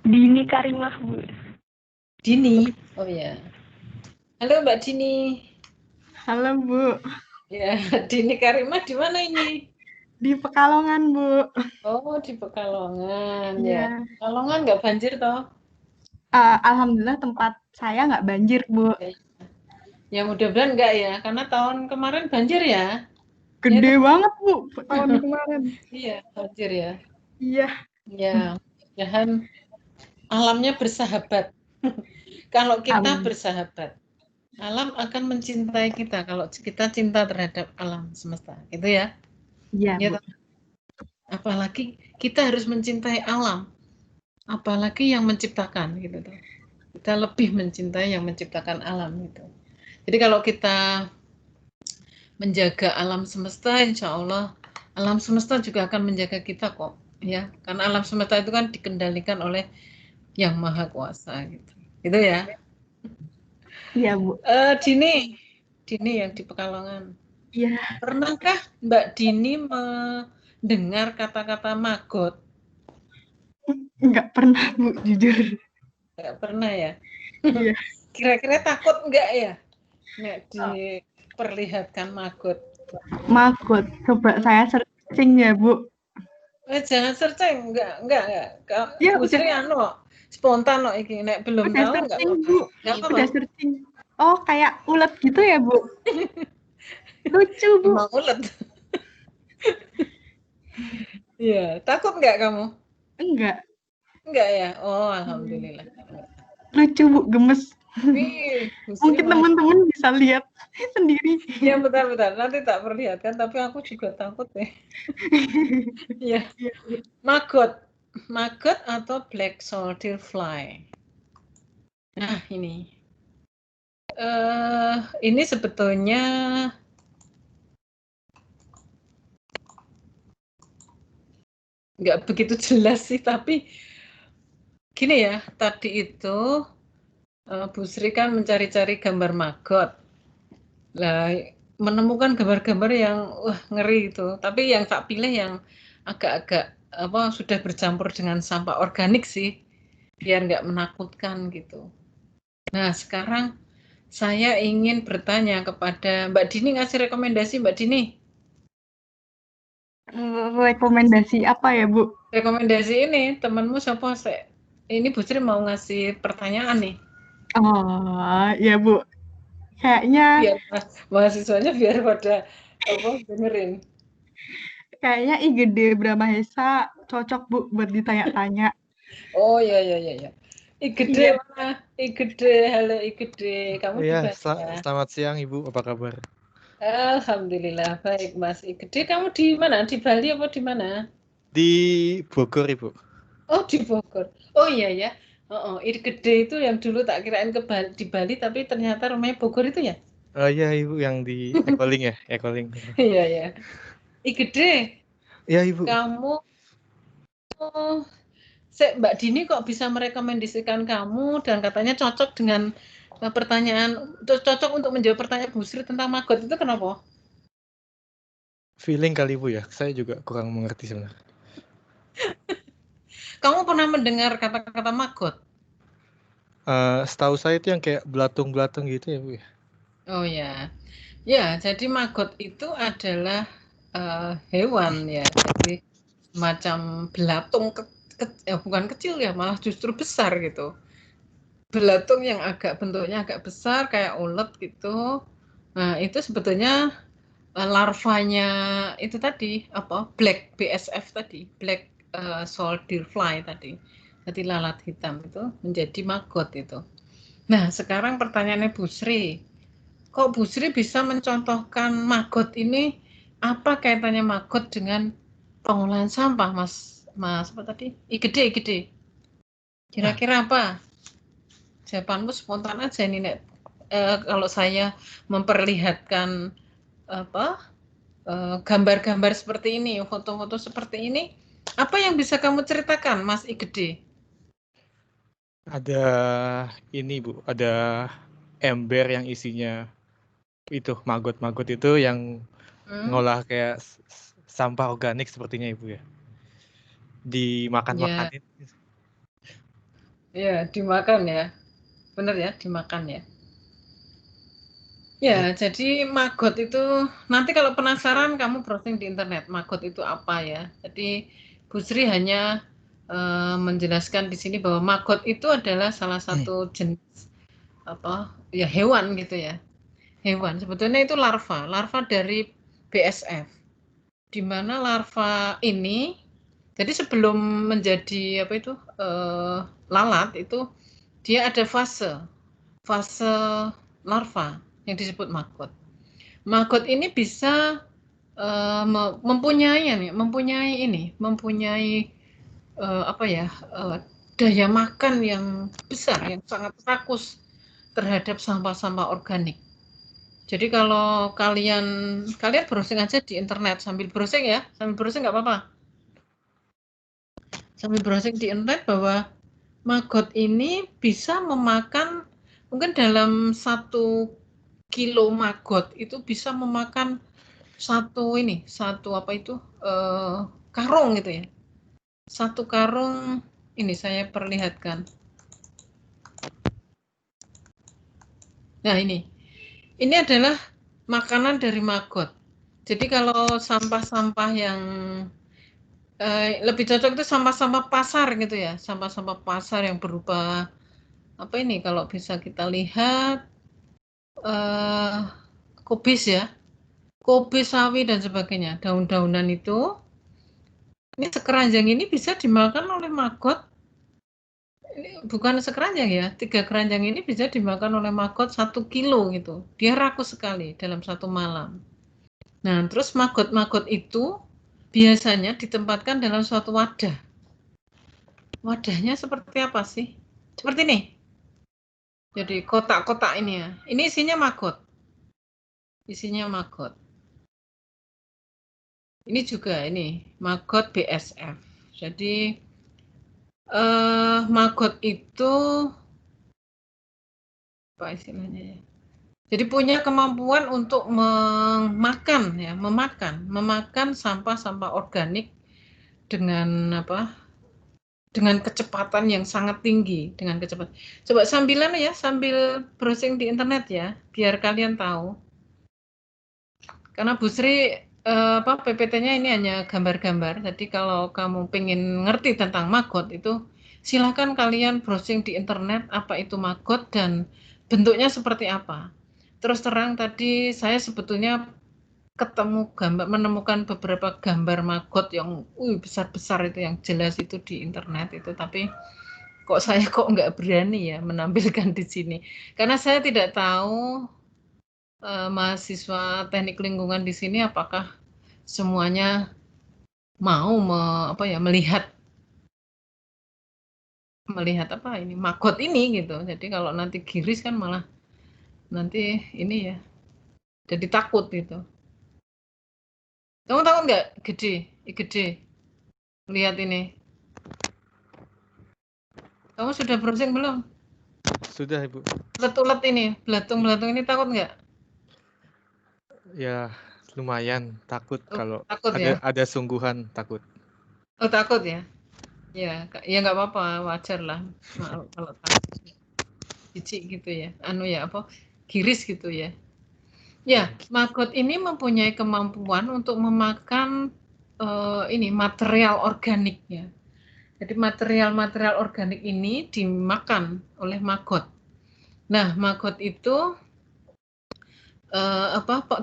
Dini Karimah, Bu. Dini? Oh ya. Halo Mbak Dini. Halo Bu. Ya, Dini Karimah di mana ini? Di Pekalongan, Bu. Oh, di Pekalongan ya. Pekalongan nggak banjir toh? Alhamdulillah tempat saya nggak banjir, Bu. Ya mudah-mudahan nggak ya, karena tahun kemarin banjir ya. Gede banget, Bu, tahun kemarin. Iya, banjir ya. Iya. Ya, mudah-mudahan alamnya bersahabat. Kalau kita bersahabat, alam akan mencintai kita kalau kita cinta terhadap alam semesta, gitu ya. Iya, Bu. Apalagi kita harus mencintai alam, apalagi yang menciptakan gitu tuh. Kita lebih mencintai yang menciptakan alam gitu. Jadi kalau kita menjaga alam semesta, insya Allah alam semesta juga akan menjaga kita kok, ya. Karena alam semesta itu kan dikendalikan oleh Yang Maha Kuasa gitu. Gitu ya. Iya, Bu. Dini yang di Pekalongan. Iya. Pernahkah Mbak Dini mendengar kata-kata maggot? Enggak pernah, Bu, jujur. Enggak pernah ya? Iya. Kira-kira takut enggak ya? Nggak diperlihatkan maggot. Maggot, coba saya searching ya, Bu. Jangan searching, enggak. Ya, Bu Sri spontan loh iki, nek belum udah tahu enggak searching, apa-apa. Bu. Udah searching. Oh, kayak ulet gitu ya, Bu? Lucu, Bu. Emang ulet. Iya, takut enggak kamu? Enggak. Enggak ya? Oh, alhamdulillah. Lucu, Bu, gemes. Mungkin Sri teman-teman bisa lihat sendiri. Ya, bentar. Nanti tak perlihatkan, tapi aku juga takut ya. Ya. Maggot atau black soldier fly. Nah, ini sebetulnya nggak begitu jelas sih, tapi Gini ya, tadi itu Bu Sri kan mencari-cari gambar maggot. Lah, menemukan gambar-gambar yang wah ngeri itu. Tapi yang tak pilih yang agak-agak sudah bercampur dengan sampah organik sih, biar nggak menakutkan gitu. Nah, sekarang saya ingin bertanya kepada Mbak Dini, ngasih rekomendasi Mbak Dini. Rekomendasi apa ya, Bu? Rekomendasi ini, temanmu siapa? Ini Bu Sri mau ngasih pertanyaan nih. Oh, ya Bu. Kayaknya biar mahasiswanya biar pada dengerin. Kayaknya IGD Bramahesa cocok Bu buat ditanya-tanya. Oh ya. IGD Iya. mana? IGD, halo IGD. Kamu di Iya, mana? selamat siang Ibu, apa kabar? Alhamdulillah baik Mas IGD. Kamu di mana? Di Bali apa di mana? Di Bogor Ibu. Oh di Bogor. Oh iya ya. IGD itu yang dulu tak kirain di Bali tapi ternyata rumahnya Bogor itu ya? Oh iya Ibu, yang di Ekoling ya, Ekoling. Iya ya. IGD. Iya Ibu. Kamu Mbak Dini kok bisa merekomendasikan kamu dan katanya cocok dengan pertanyaan, cocok untuk menjawab pertanyaan Bu Sri tentang maggot itu kenapa? Feeling kali Bu ya, saya juga kurang mengerti sebenarnya. Kamu pernah mendengar kata-kata maggot? Setahu saya itu yang kayak belatung-belatung gitu ya Bu ya. Oh ya, ya jadi maggot itu adalah hewan ya, jadi semacam belatung bukan kecil ya, malah justru besar gitu. Belatung yang bentuknya agak besar kayak ulet gitu. Nah itu sebetulnya larvanya itu tadi black BSF tadi, black soldier fly tadi. Jadi lalat hitam itu menjadi maggot itu. Nah, sekarang pertanyaannya Bu Sri. Kok Bu Sri bisa mencontohkan maggot ini, apa kaitannya maggot dengan pengolahan sampah, Mas apa tadi? IGD. Kira-kira apa? Jawabanmu spontan aja nih, Nek. Kalau saya memperlihatkan gambar-gambar seperti ini, foto-foto seperti ini, apa yang bisa kamu ceritakan, Mas IGD? Ada ini Bu, ada ember yang isinya itu maggot-maggot itu yang ngolah kayak sampah organik sepertinya Ibu ya. Dimakan-makanin. Ya, dimakan ya. Benar ya, dimakan ya. Ya, jadi maggot itu nanti kalau penasaran kamu browsing di internet maggot itu apa ya. Jadi Bu Sri hanya menjelaskan di sini bahwa maggot itu adalah salah satu jenis hewan gitu ya. Hewan sebetulnya itu larva dari BSF. Di mana larva ini jadi sebelum menjadi lalat itu dia ada fase larva yang disebut maggot. Maggot ini bisa mempunyai daya makan yang besar, yang sangat rakus terhadap sampah-sampah organik. Jadi kalau kalian browsing aja di internet sambil browsing nggak apa-apa. Sambil browsing di internet bahwa maggot ini bisa memakan mungkin dalam 1 kilo maggot itu bisa memakan karung gitu ya. 1 karung ini saya perlihatkan. Nah ini adalah makanan dari maggot. Jadi kalau sampah-sampah yang lebih cocok itu sampah-sampah pasar gitu ya, sampah-sampah pasar yang berupa kalau bisa kita lihat kubis ya, kubis sawi dan sebagainya, daun-daunan itu. Ini sekeranjang ini bisa dimakan oleh maggot. Ini bukan sekeranjang ya, 3 keranjang ini bisa dimakan oleh maggot 1 kilo gitu. Dia rakus sekali dalam 1 malam. Nah, terus maggot-maggot itu biasanya ditempatkan dalam suatu wadah. Wadahnya seperti apa sih? Seperti ini. Jadi kotak-kotak ini ya. Ini isinya maggot. Isinya maggot. Ini juga maggot BSF. Jadi maggot itu apa istilahnya ya? Jadi punya kemampuan untuk memakan sampah-sampah organik dengan apa? Dengan kecepatan yang sangat tinggi, dengan kecepatan. Coba sambil browsing di internet ya, biar kalian tahu. Karena Bu Sri PPT-nya ini hanya gambar-gambar. Jadi kalau kamu pengen ngerti tentang maggot itu silakan kalian browsing di internet apa itu maggot dan bentuknya seperti apa. Terus terang tadi saya sebetulnya menemukan beberapa gambar maggot yang besar-besar itu yang jelas itu di internet itu, tapi saya nggak berani ya menampilkan di sini karena saya tidak tahu mahasiswa teknik lingkungan di sini apakah semuanya mau melihat apa ini maggot ini gitu. Jadi kalau nanti giris kan malah nanti ini ya jadi takut gitu. Kamu tahu nggak gede lihat ini? Kamu sudah browsing belum? Sudah, Ibu. Ulet ini, belatung ini takut nggak? Ya, lumayan takut kalau takut ya? ada sungguhan takut. Oh, takut ya? Ya nggak apa-apa, wajar lah kalau takut. Jijik gitu ya. Giris gitu ya. Ya, maggot ini mempunyai kemampuan untuk memakan material organik ya. Jadi material organik ini dimakan oleh maggot. Nah, maggot itu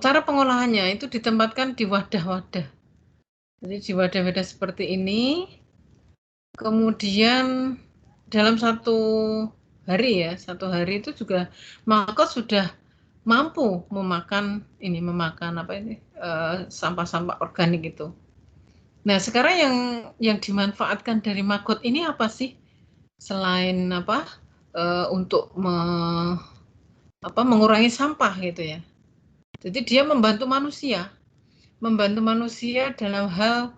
cara pengolahannya itu ditempatkan di wadah-wadah. Jadi di wadah-wadah seperti ini. Kemudian dalam satu hari itu juga maggot sudah mampu memakan sampah-sampah organik itu. Nah, sekarang yang dimanfaatkan dari maggot ini apa sih? Selain untuk mengurangi sampah gitu ya. Jadi dia membantu manusia dalam hal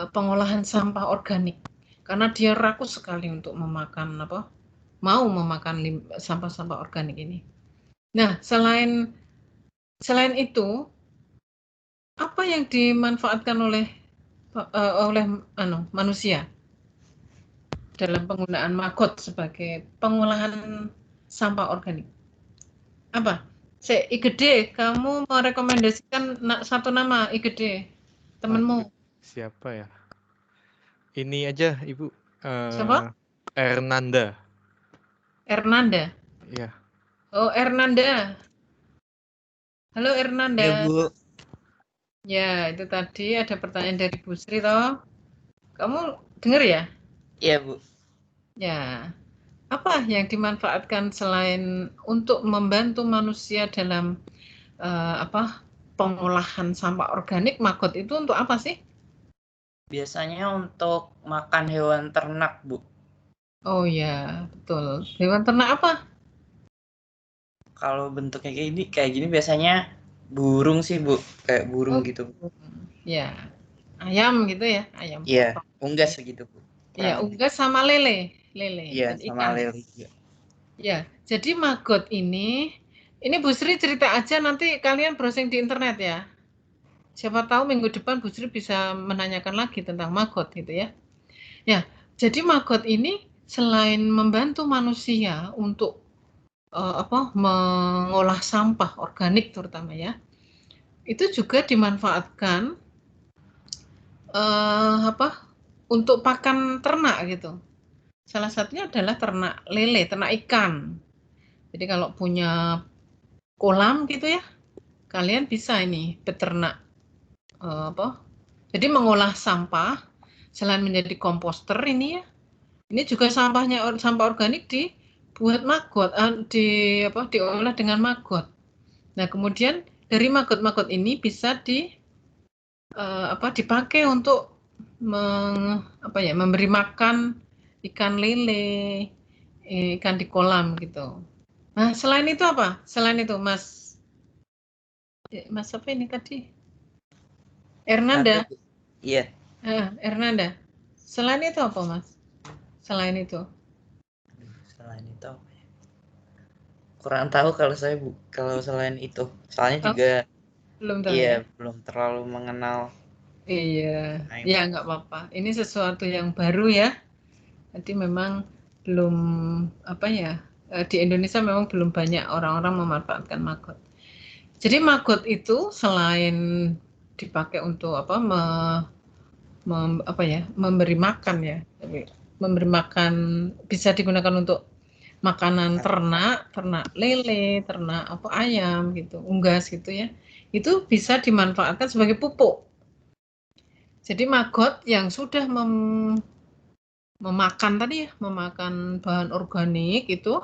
pengolahan sampah organik. Karena dia rakus sekali untuk memakan sampah-sampah organik ini. Nah, selain itu, apa yang dimanfaatkan oleh manusia dalam penggunaan maggot sebagai pengolahan sampah organik? Apa? IGD, kamu merekomendasikan satu nama IGD temenmu? Siapa ya? Ini aja, Ibu. Siapa? Ernanda. Iya. Oh, Ernanda. Halo Ernanda. Ya, Bu. Ya, itu tadi ada pertanyaan dari Bu Sri toh. Kamu dengar ya? Iya, Bu. Ya. Apa yang dimanfaatkan selain untuk membantu manusia dalam pengolahan sampah organik, maggot itu untuk apa sih? Biasanya untuk makan hewan ternak, Bu. Oh ya, betul. Hewan ternak apa? Kalau bentuknya kayak gini biasanya burung sih, Bu. Kayak burung gitu. Ya. Ayam gitu ya, ayam. Iya, unggas segitu, Bu. Iya, unggas sama lele. Iya, sama lele juga. Ya, jadi maggot ini Bu Sri cerita aja, nanti kalian browsing di internet ya. Siapa tahu minggu depan Bu Sri bisa menanyakan lagi tentang maggot gitu ya. Ya, jadi maggot ini selain membantu manusia untuk mengolah sampah organik terutama ya, itu juga dimanfaatkan untuk pakan ternak gitu. Salah satunya adalah ternak lele, ternak ikan. Jadi kalau punya kolam gitu ya, kalian bisa ini beternak jadi mengolah sampah selain menjadi komposter ini ya. Ini juga sampah organik dibuat maggot, diolah dengan maggot. Nah, kemudian dari maggot-maggot ini bisa dipakai untuk memberi makan ikan lele, ikan di kolam gitu. Nah, selain itu apa? Selain itu, Mas apa ini tadi? Ernanda. Iya. Ernanda. Selain itu apa, Mas? Selain itu? selain itu apa ya? Kurang tahu kalau saya kalau selain itu. Soalnya Oh, juga belum tahu iya ya? belum terlalu mengenal. Iya, Nah, ya nggak apa-apa. Ini sesuatu yang baru ya. Jadi memang belum apa ya, di Indonesia memang belum banyak orang-orang memanfaatkan maggot. Jadi maggot itu selain dipakai untuk apa apa ya, memberi makan ya. Memberi makan bisa digunakan untuk makanan ternak lele, ternak apa ayam gitu, unggas gitu ya. Itu bisa dimanfaatkan sebagai pupuk. Jadi maggot yang sudah memakan tadi ya, memakan bahan organik itu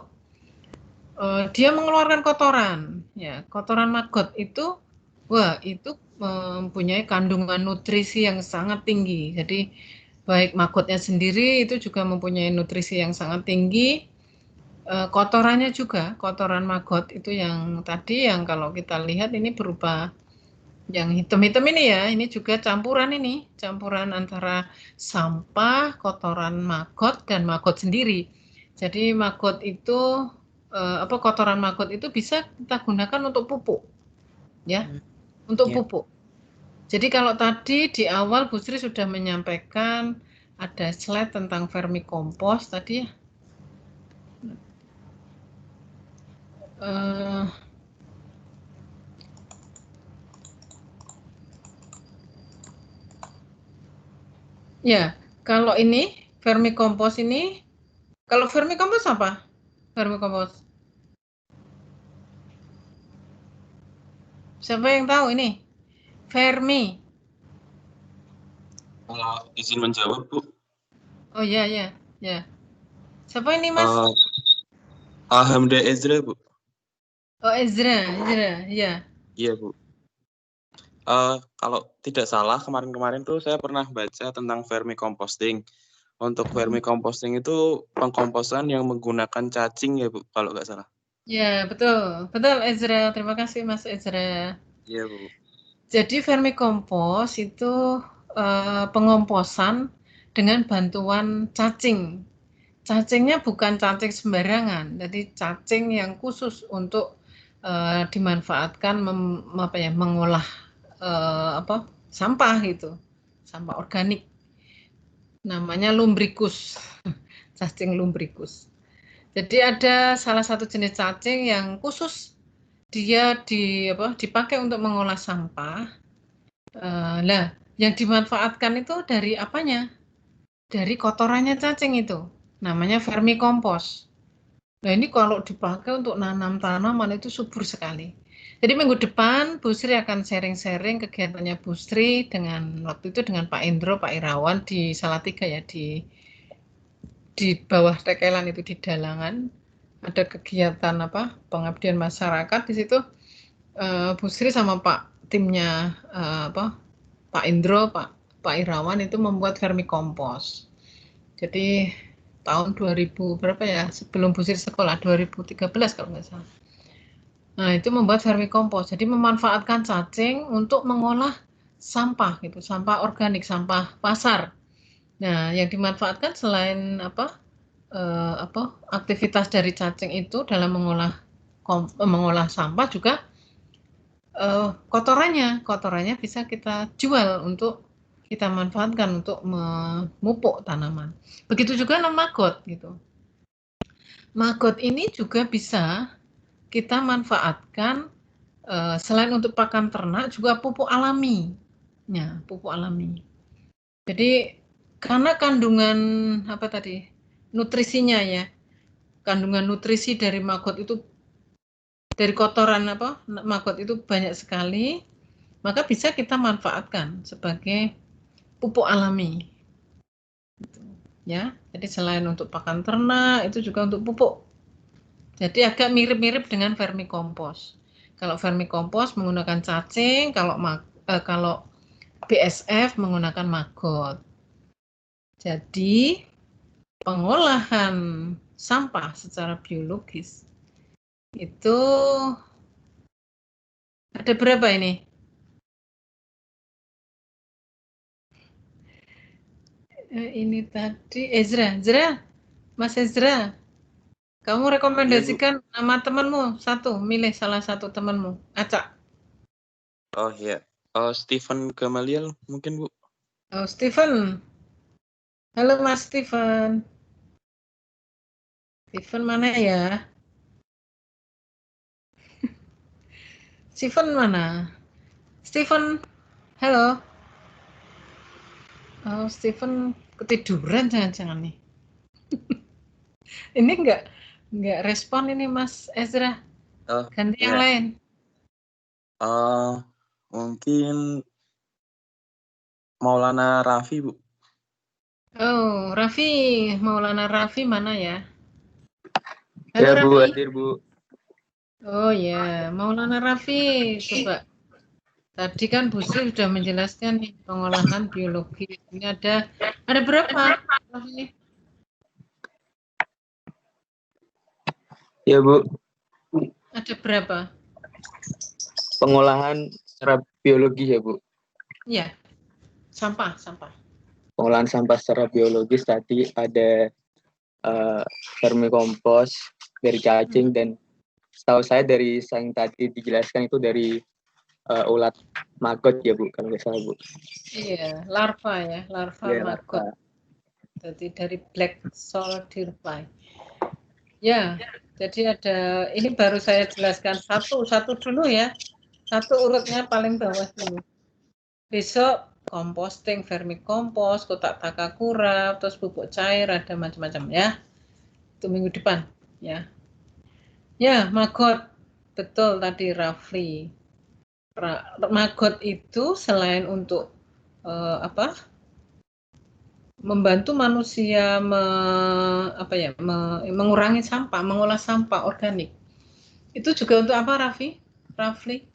dia mengeluarkan kotoran. Ya, kotoran maggot itu wah, itu mempunyai kandungan nutrisi yang sangat tinggi. Jadi baik maggotnya sendiri itu juga mempunyai nutrisi yang sangat tinggi. Kotorannya juga, kotoran maggot itu yang tadi yang kalau kita lihat ini berupa yang hitam-hitam ini ya, ini juga campuran antara sampah, kotoran maggot dan maggot sendiri. Jadi maggot itu kotoran maggot itu bisa kita gunakan untuk pupuk, ya, untuk pupuk. Jadi kalau tadi di awal Bu Sri sudah menyampaikan ada slide tentang vermicompost tadi ya. Ya, kalau ini vermicompost ini, kalau vermicompost apa? Vermicompost. Siapa yang tahu ini? Vermi. Izin menjawab, Bu. Oh ya. Siapa ini, Mas? Hamda Ezra, Bu. Oh, Ezra, ya. Iya, Bu. Kalau tidak salah kemarin-kemarin tuh saya pernah baca tentang vermicomposting. Untuk vermicomposting itu pengkomposan yang menggunakan cacing ya, Bu, kalau nggak salah. Ya, betul Ezra. Terima kasih Mas Ezra. Iya, Bu. Jadi vermicompost itu pengomposan dengan bantuan cacing. Cacingnya bukan cacing sembarangan, jadi cacing yang khusus untuk dimanfaatkan mengolah sampah gitu, sampah organik. Namanya lumbricus, cacing lumbricus. Jadi ada salah satu jenis cacing yang khusus dia dipakai untuk mengolah sampah. Yang dimanfaatkan itu dari apanya? Dari kotorannya cacing itu. Namanya vermicompost. Nah, ini kalau dipakai untuk nanam tanaman itu subur sekali. Jadi minggu depan Bu Sri akan sharing-sharing kegiatannya Bu Sri dengan waktu itu dengan Pak Indro, Pak Irawan di Salatiga ya, di bawah Tekelan itu di Dalangan. Ada kegiatan pengabdian masyarakat di situ. Bu Sri sama Pak timnya Pak Indro, Pak Irawan itu membuat vermicompost. Jadi tahun 2000 berapa ya, sebelum Bu Sri sekolah 2013 kalau nggak salah. Nah, itu membuat vermicompost. Jadi memanfaatkan cacing untuk mengolah sampah gitu, sampah organik, sampah pasar. Nah, yang dimanfaatkan selain aktivitas dari cacing itu dalam mengolah sampah juga kotorannya bisa kita jual untuk kita manfaatkan untuk memupuk tanaman. Begitu juga maggot gitu. Maggot ini juga bisa kita manfaatkan selain untuk pakan ternak juga pupuk alami. Ya, pupuk alami. Jadi karena kandungan nutrisinya ya. Kandungan nutrisi dari maggot itu dari kotoran maggot itu banyak sekali, maka bisa kita manfaatkan sebagai pupuk alami. Ya, jadi selain untuk pakan ternak itu juga untuk pupuk. Jadi agak mirip-mirip dengan vermicompost. Kalau vermicompost menggunakan cacing, kalau BSF menggunakan maggot. Jadi pengolahan sampah secara biologis itu ada berapa ini? Ini tadi Ezra, Mas Ezra. Kamu Iya, Bu. rekomendasikan nama temanmu satu, milih salah satu temanmu. Acak. Oh iya. Steven Gamaliel mungkin, Bu. Oh, Steven. Halo Mas Steven. Steven mana ya? Steven mana? Steven, halo. Oh, Steven ketiduran jangan-jangan nih. Ini enggak respon ini Mas Ezra. Oh, Ganti yang iya. lain. Mungkin Maulana Raffi, Bu. Oh, Raffi, Maulana Raffi mana ya? Ya Halo Bu, Raffi. hadir Bu. Oh ya, Maulana Raffi, coba. Tadi kan Bu Sri sudah menjelaskan nih pengolahan biologi. Ini ada berapa? Raffi? Ya Bu, Ada berapa? pengolahan secara biologi ya Bu. Iya, sampah. Pengolahan sampah secara biologis tadi ada vermikompos dari cacing dan setahu saya dari yang tadi dijelaskan itu dari ulat maggot ya Bu, kalau nggak salah Bu. Iya, larva ya, larva Iya, maggot. larva. Jadi dari black soldier-fly. Ya, jadi ada, ini baru saya jelaskan satu dulu ya. Satu urutnya paling bawah dulu. Besok composting, vermikompos, kotak takakura, terus pupuk cair, ada macam-macam ya. Itu minggu depan ya. Ya, maggot. Betul tadi Rafli. Maggot itu selain untuk membantu manusia mengurangi sampah, mengolah sampah organik. Itu juga untuk apa, Rafli?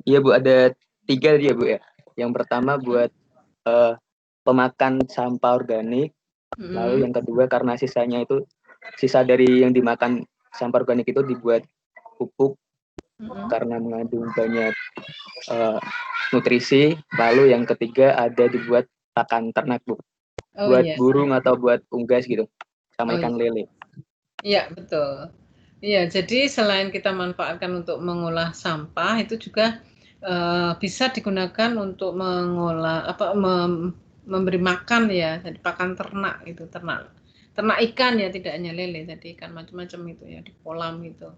Iya Bu, ada 3 dia Bu ya. Yang pertama buat pemakan sampah organik. Lalu yang kedua karena sisa dari yang dimakan sampah organik itu dibuat pupuk karena mengandung banyak nutrisi. Lalu yang ketiga ada dibuat pakan ternak Bu, buat burung atau buat unggas gitu, sama ikan lele. Iya betul. Iya, jadi selain kita manfaatkan untuk mengolah sampah, itu juga bisa digunakan untuk mengolah memberi makan ya, jadi pakan ternak itu, ternak ikan ya, tidak hanya lele, jadi ikan macam-macam itu ya di kolam gitu.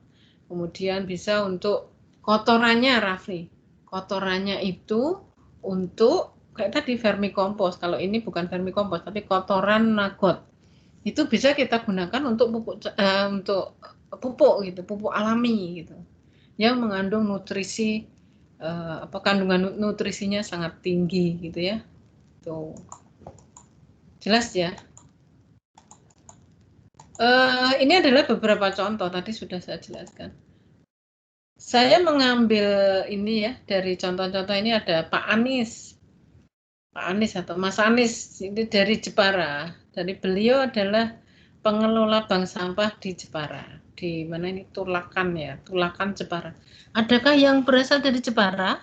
Kemudian bisa untuk kotorannya, Rafli. Kotorannya itu untuk kayak tadi vermikompos. Kalau ini bukan vermikompos, tapi kotoran maggot. Itu bisa kita gunakan untuk pupuk gitu, pupuk alami gitu. Yang mengandung nutrisi kandungan nutrisinya sangat tinggi gitu ya. Tuh. Jelas ya? Ini adalah beberapa contoh, tadi sudah saya jelaskan. Saya mengambil ini ya, dari contoh-contoh ini ada Pak Anies atau Mas Anies, ini dari Jepara. Dari beliau adalah pengelola bank sampah di Jepara. Di mana ini Tulakan ya, Tulakan Jepara. Adakah yang berasal dari Jepara?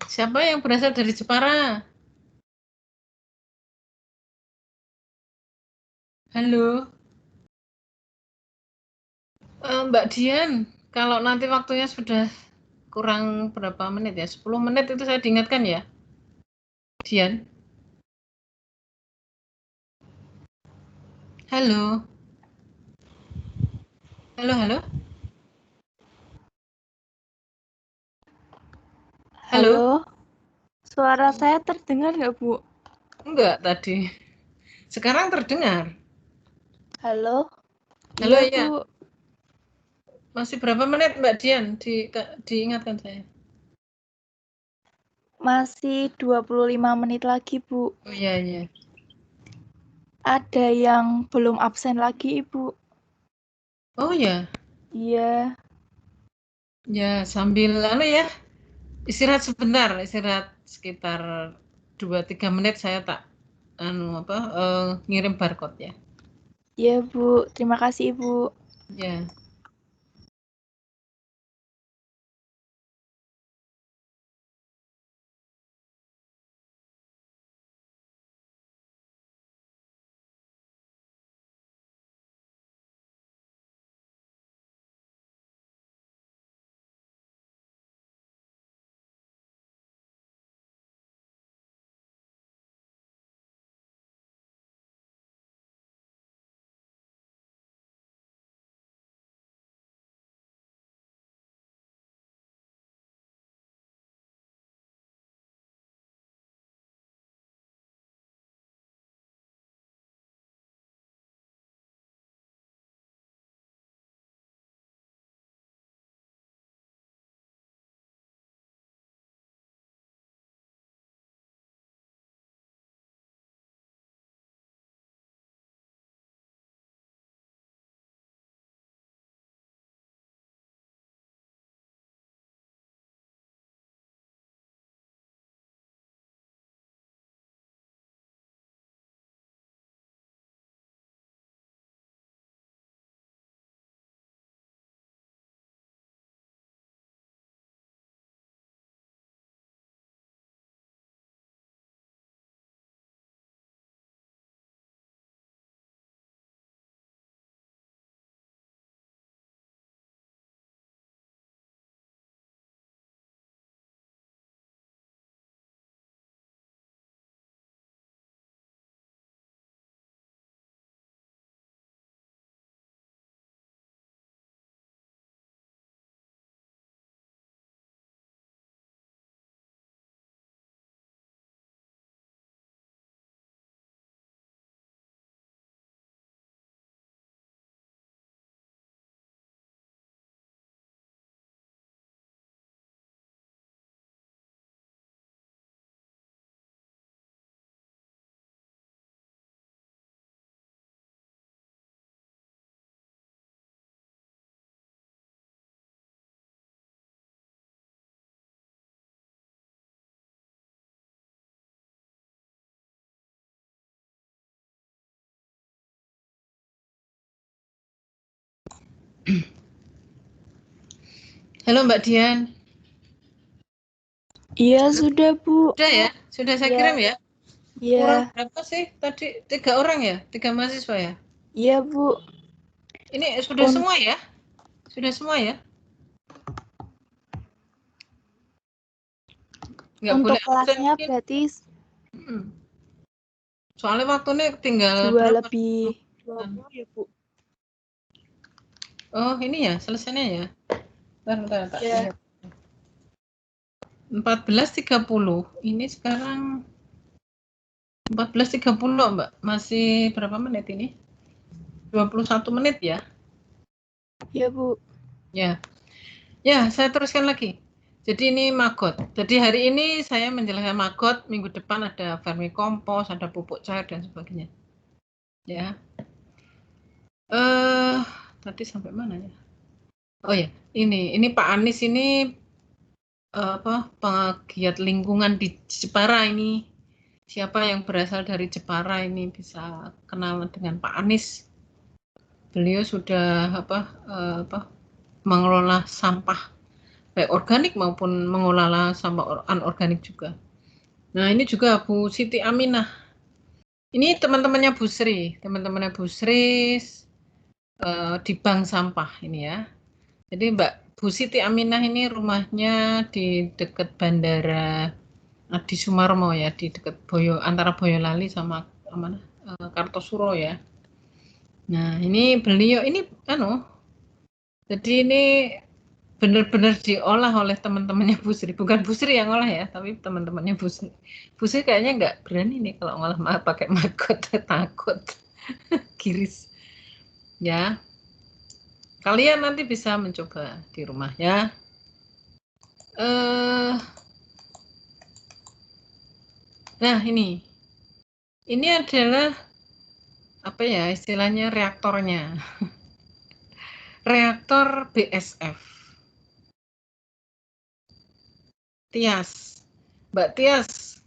Siapa yang berasal dari Jepara? Halo? Mbak Dian, kalau nanti waktunya sudah kurang berapa menit ya? 10 menit itu saya diingatkan ya. Dian. Halo. Halo. Halo. Suara saya terdengar nggak, Bu? Enggak tadi. Sekarang terdengar. Halo. Halo Iya, ya. Bu. Masih berapa menit Mbak Dian? Diingatkan saya. Masih 25 menit lagi, Bu. Oh iya. Ada yang belum absen lagi, Ibu. Oh ya. Iya. Ya, sambil ya. Istirahat sebentar, istirahat sekitar 2-3 menit saya tak ngirim barcode ya. Iya, Bu. Terima kasih, Ibu. Ya. Halo Mbak Dian. Iya, sudah, Bu. Sudah ya? Sudah saya Iya. kirim ya? Iya. Kurang berapa sih tadi? 3 orang ya? 3 mahasiswa ya? Iya, Bu. Ini sudah semua ya? Sudah semua ya? Nggak Untuk boleh kelasnya absen. berarti Soalnya waktunya tinggal 2 berapa? lebih 20 ya, Bu. Oh, ini ya selesainya ya? Bentar, tak Iya. lihat. 14.30. Ini sekarang 14.30 Mbak. Masih berapa menit ini? 21 menit ya? Iya, Bu. Ya. Ya, saya teruskan lagi. Jadi ini maggot. Jadi hari ini saya menjelaskan maggot, minggu depan ada vermikompos, ada pupuk cair dan sebagainya. Ya. Tadi sampai mana ya? Oh ya, ini Pak Anies ini penggiat lingkungan di Jepara ini. Siapa yang berasal dari Jepara ini bisa kenal dengan Pak Anies. Beliau sudah mengelola sampah baik organik maupun mengelola sampah anorganik juga. Nah, ini juga Bu Siti Aminah. Ini teman-temannya Bu Sri, di bank sampah ini ya. Jadi Mbak Bu Siti Aminah ini rumahnya di dekat bandara Adi Sumarmo ya, di dekat antara Boyolali sama Kartosuro ya. Nah, ini beliau ini jadi ini benar-benar diolah oleh teman-temannya Bu Sri, bukan Bu Sri yang ngolah ya, tapi teman-temannya Bu Sri. Bu Sri kayaknya nggak berani nih kalau ngolah pakai maggot, takut kiris. Ya, kalian nanti bisa mencoba di rumah ya. Nah ini adalah apa ya istilahnya reaktornya, reaktor BSF. Tias, Mbak Tias,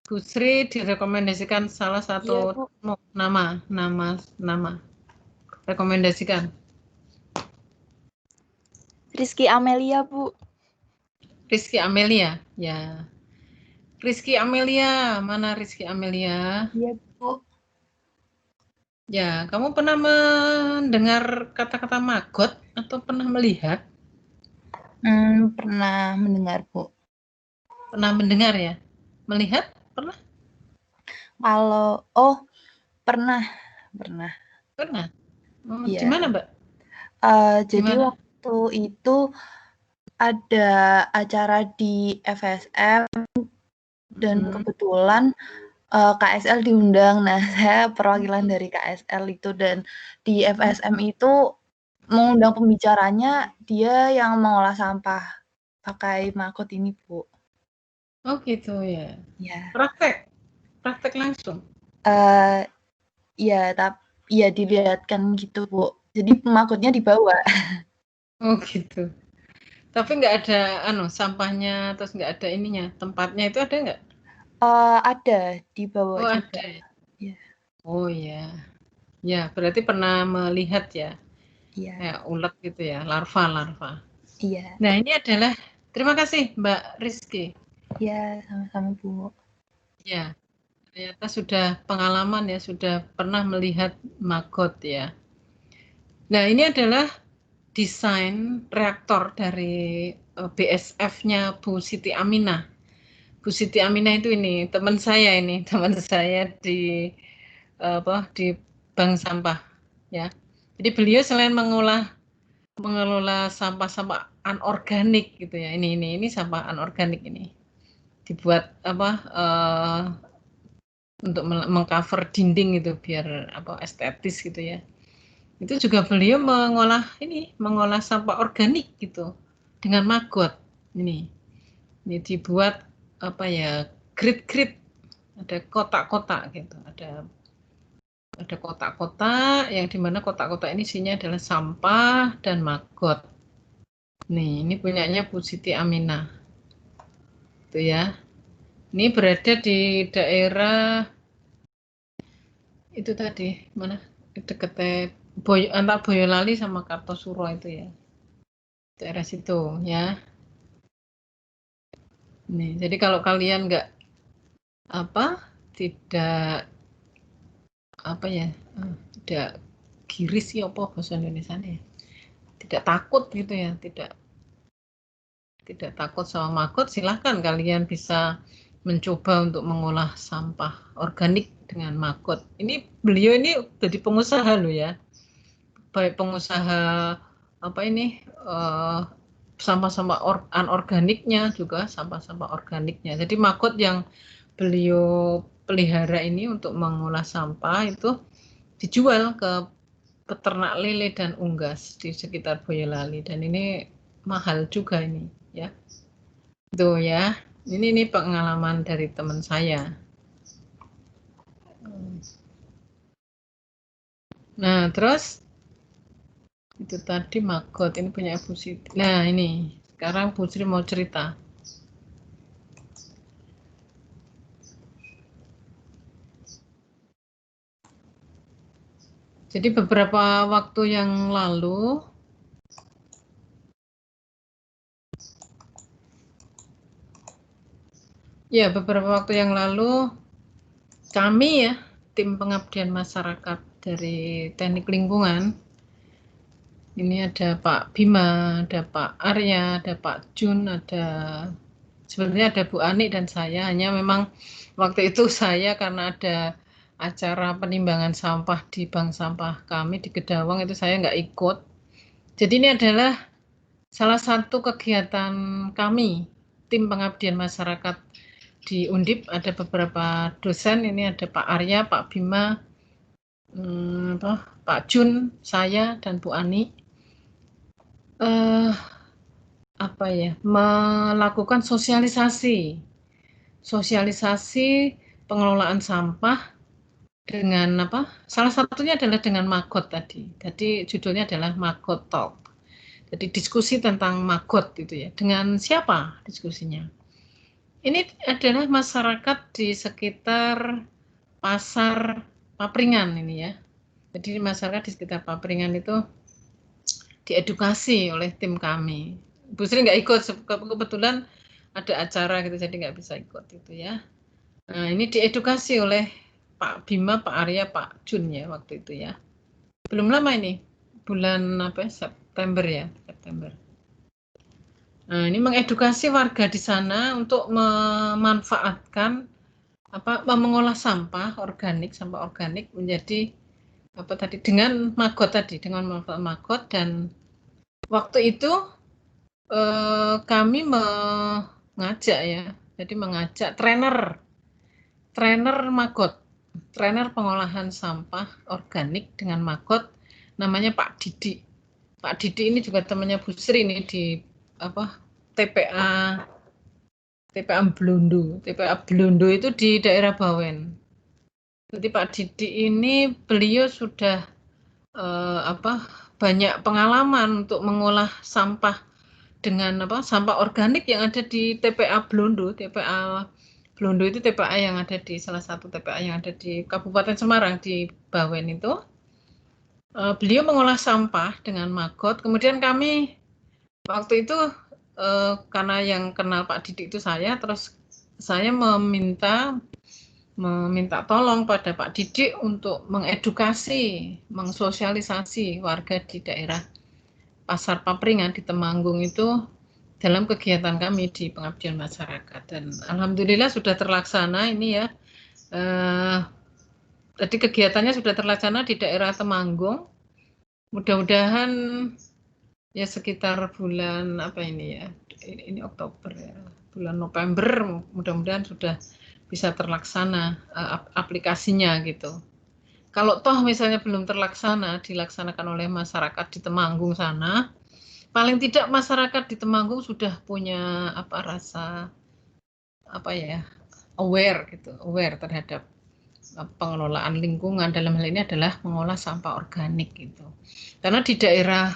Bu Sri direkomendasikan salah satu nama, rekomendasikan. Rizky Amelia, Bu. Rizky Amelia, ya. Rizky Amelia, mana Rizky Amelia? Iya, Bu. Ya, kamu pernah mendengar kata-kata maggot atau pernah melihat? Pernah mendengar, Bu. Pernah mendengar ya? Melihat? Pernah? Pernah. Pernah? Iya. Di mana, Mbak? Jadi Gimana? waktu itu ada acara di FSM dan kebetulan KSL diundang. Nah, saya perwakilan dari KSL itu dan di FSM itu mengundang pembicaranya dia yang mengolah sampah pakai maggot ini, Bu. Oh gitu ya. Ya. Praktek langsung. Ya dilihatkan gitu, Bu. Jadi maggotnya dibawa. Oh gitu. Tapi nggak ada sampahnya, terus nggak ada ininya, tempatnya itu ada nggak? Ada dibawa Oh juga. ada. Ya. Oh ya. Ya berarti pernah melihat ya. Iya. Kayak ulet gitu ya, larva. Iya. Nah ini adalah, terima kasih Mbak Rizky. Ya, sama-sama, Bu. Ya, ternyata sudah pengalaman ya, sudah pernah melihat maggot ya. Nah ini adalah desain reaktor dari BSF-nya Bu Siti Aminah. Bu Siti Aminah itu ini teman saya di bank sampah ya. Jadi beliau selain mengelola sampah-sampah anorganik gitu ya. Ini sampah anorganik ini. Dibuat untuk mengcover dinding gitu biar estetis gitu ya. Itu juga beliau mengolah sampah organik gitu dengan maggot. Ini dibuat grid ada kotak-kotak gitu, ada kotak-kotak yang dimana kotak-kotak ini isinya adalah sampah dan maggot. Nih ini punyanya Bu Siti Aminah itu ya. Ini berada di daerah itu tadi mana dekat antara Boyolali sama Kartosuro itu ya. Daerah situ ya. Nih, jadi kalau kalian nggak tidak tidak giris ya apa bahasa Indonesia ya. Tidak takut gitu ya, tidak takut sama maggot, silahkan kalian bisa mencoba untuk mengolah sampah organik dengan maggot. Ini beliau ini jadi pengusaha loh ya, baik pengusaha sampah-sampah anorganiknya juga sampah-sampah organiknya. Jadi maggot yang beliau pelihara ini untuk mengolah sampah itu dijual ke peternak lele dan unggas di sekitar Boyolali, dan ini mahal juga ini ya. Tuh ya, ini pengalaman dari teman saya. Nah, terus itu tadi maggot, ini punya Bu Siti. Nah, ini sekarang Bu Sri mau cerita. Jadi beberapa waktu yang lalu kami ya, tim pengabdian masyarakat dari Teknik Lingkungan, ini ada Pak Bima, ada Pak Arya, ada Pak Jun, sebenarnya ada Bu Ani dan saya. Hanya memang waktu itu saya karena ada acara penimbangan sampah di bank sampah kami di Gedawang, itu saya nggak ikut. Jadi ini adalah salah satu kegiatan kami, tim pengabdian masyarakat di Undip. Ada beberapa dosen, ini ada Pak Arya, Pak Bima, Pak Jun, saya, dan Bu Ani. Melakukan sosialisasi pengelolaan sampah dengan salah satunya adalah dengan maggot tadi. Jadi judulnya adalah Maggot Talk. Jadi diskusi tentang maggot gitu ya. Dengan siapa diskusinya? Ini adalah masyarakat di sekitar Pasar Papringan ini ya. Jadi masyarakat di sekitar Papringan itu diedukasi oleh tim kami. Bu Sri nggak ikut, kebetulan ada acara gitu, jadi nggak bisa ikut itu ya. Nah, ini diedukasi oleh Pak Bima, Pak Arya, Pak Jun ya waktu itu ya. Belum lama ini, bulan September ya, September. Nah, ini mengedukasi warga di sana untuk memanfaatkan mengolah sampah organik menjadi dengan maggot tadi, dengan manfaat maggot. Dan waktu itu kami mengajak ya, jadi mengajak trainer maggot, trainer pengolahan sampah organik dengan maggot, namanya Pak Didi. Pak Didi ini juga temannya Bu Sri ini di TPA Blondo. TPA Blondo itu di daerah Bawen. Jadi Pak Didi ini beliau sudah banyak pengalaman untuk mengolah sampah dengan sampah organik yang ada di TPA Blondo. TPA Blondo itu TPA yang ada di salah satu TPA yang ada di Kabupaten Semarang di Bawen itu. Beliau mengolah sampah dengan maggot. Kemudian kami waktu itu karena yang kenal Pak Didi itu saya, terus saya meminta tolong pada Pak Didi untuk mengedukasi, mensosialisasi warga di daerah Pasar Papringan di Temanggung itu dalam kegiatan kami di pengabdian masyarakat. Dan alhamdulillah sudah terlaksana ini ya. Jadi kegiatannya sudah terlaksana di daerah Temanggung. Mudah-mudahan ya sekitar bulan ini Oktober ya, bulan November mudah-mudahan sudah bisa terlaksana aplikasinya gitu. Kalau toh misalnya belum dilaksanakan oleh masyarakat di Temanggung sana, paling tidak masyarakat di Temanggung sudah punya rasa aware terhadap pengelolaan lingkungan, dalam hal ini adalah mengolah sampah organik gitu. Karena di daerah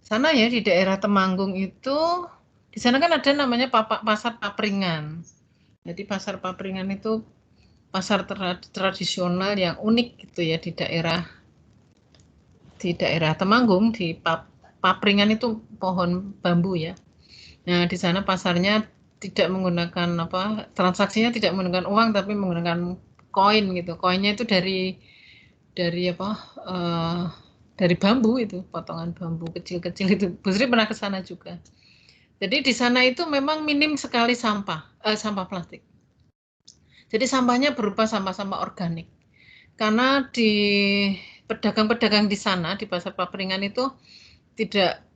sana ya, di daerah Temanggung itu, di sana kan ada namanya Pasar Papringan. Jadi Pasar Papringan itu pasar tradisional yang unik gitu ya di daerah di daerah Temanggung di Papringan itu pohon bambu ya. Nah, di sana pasarnya tidak menggunakan transaksinya tidak menggunakan uang tapi menggunakan koin gitu. Koinnya itu dari bambu itu, potongan bambu kecil-kecil itu. Bu Sri pernah ke sana juga. Jadi di sana itu memang minim sekali sampah plastik. Jadi sampahnya berupa sampah-sampah organik. Karena di pedagang-pedagang di sana di Pasar Papringan itu tidak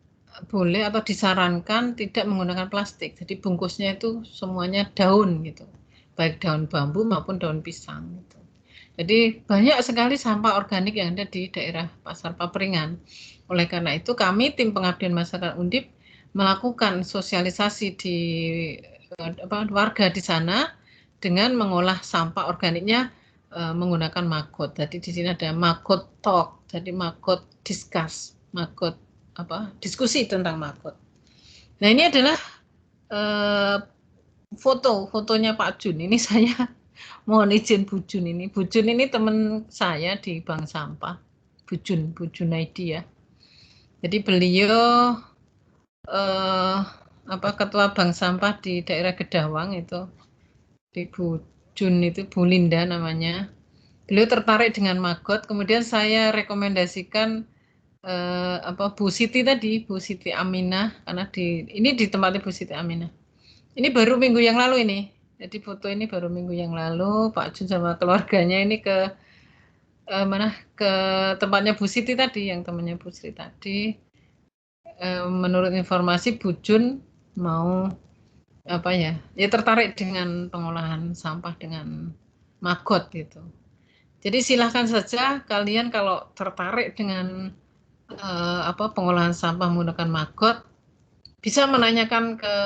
boleh atau disarankan tidak menggunakan plastik. Jadi bungkusnya itu semuanya daun gitu. Baik daun bambu maupun daun pisang gitu. Jadi banyak sekali sampah organik yang ada di daerah Pasar Papringan. Oleh karena itu kami tim pengabdian masyarakat Undip melakukan sosialisasi di warga di sana dengan mengolah sampah organiknya menggunakan maggot. Jadi di sini ada maggot talk, jadi maggot discuss, maggot diskusi tentang maggot. Nah ini adalah fotonya Pak Jun. Ini saya mohon izin Bu Jun ini. Bu Jun ini teman saya di Bank Sampah. Bu Jun Naidi ya. Jadi beliau ketua Bank Sampah di daerah Gedawang itu. Di Bu Jun itu Bu Linda namanya. Beliau tertarik dengan maggot. Kemudian saya rekomendasikan Bu Siti tadi, Bu Siti Aminah, karena ini di tempatnya Bu Siti Aminah. Ini baru minggu yang lalu ini. Jadi foto ini baru minggu yang lalu Pak Jun sama keluarganya ini ke ke tempatnya Bu Siti tadi, yang temannya Bu Sri tadi. Menurut informasi Bu Jun mau tertarik dengan pengolahan sampah dengan maggot gitu. Jadi silahkan saja kalian kalau tertarik dengan pengolahan sampah menggunakan maggot bisa menanyakan ke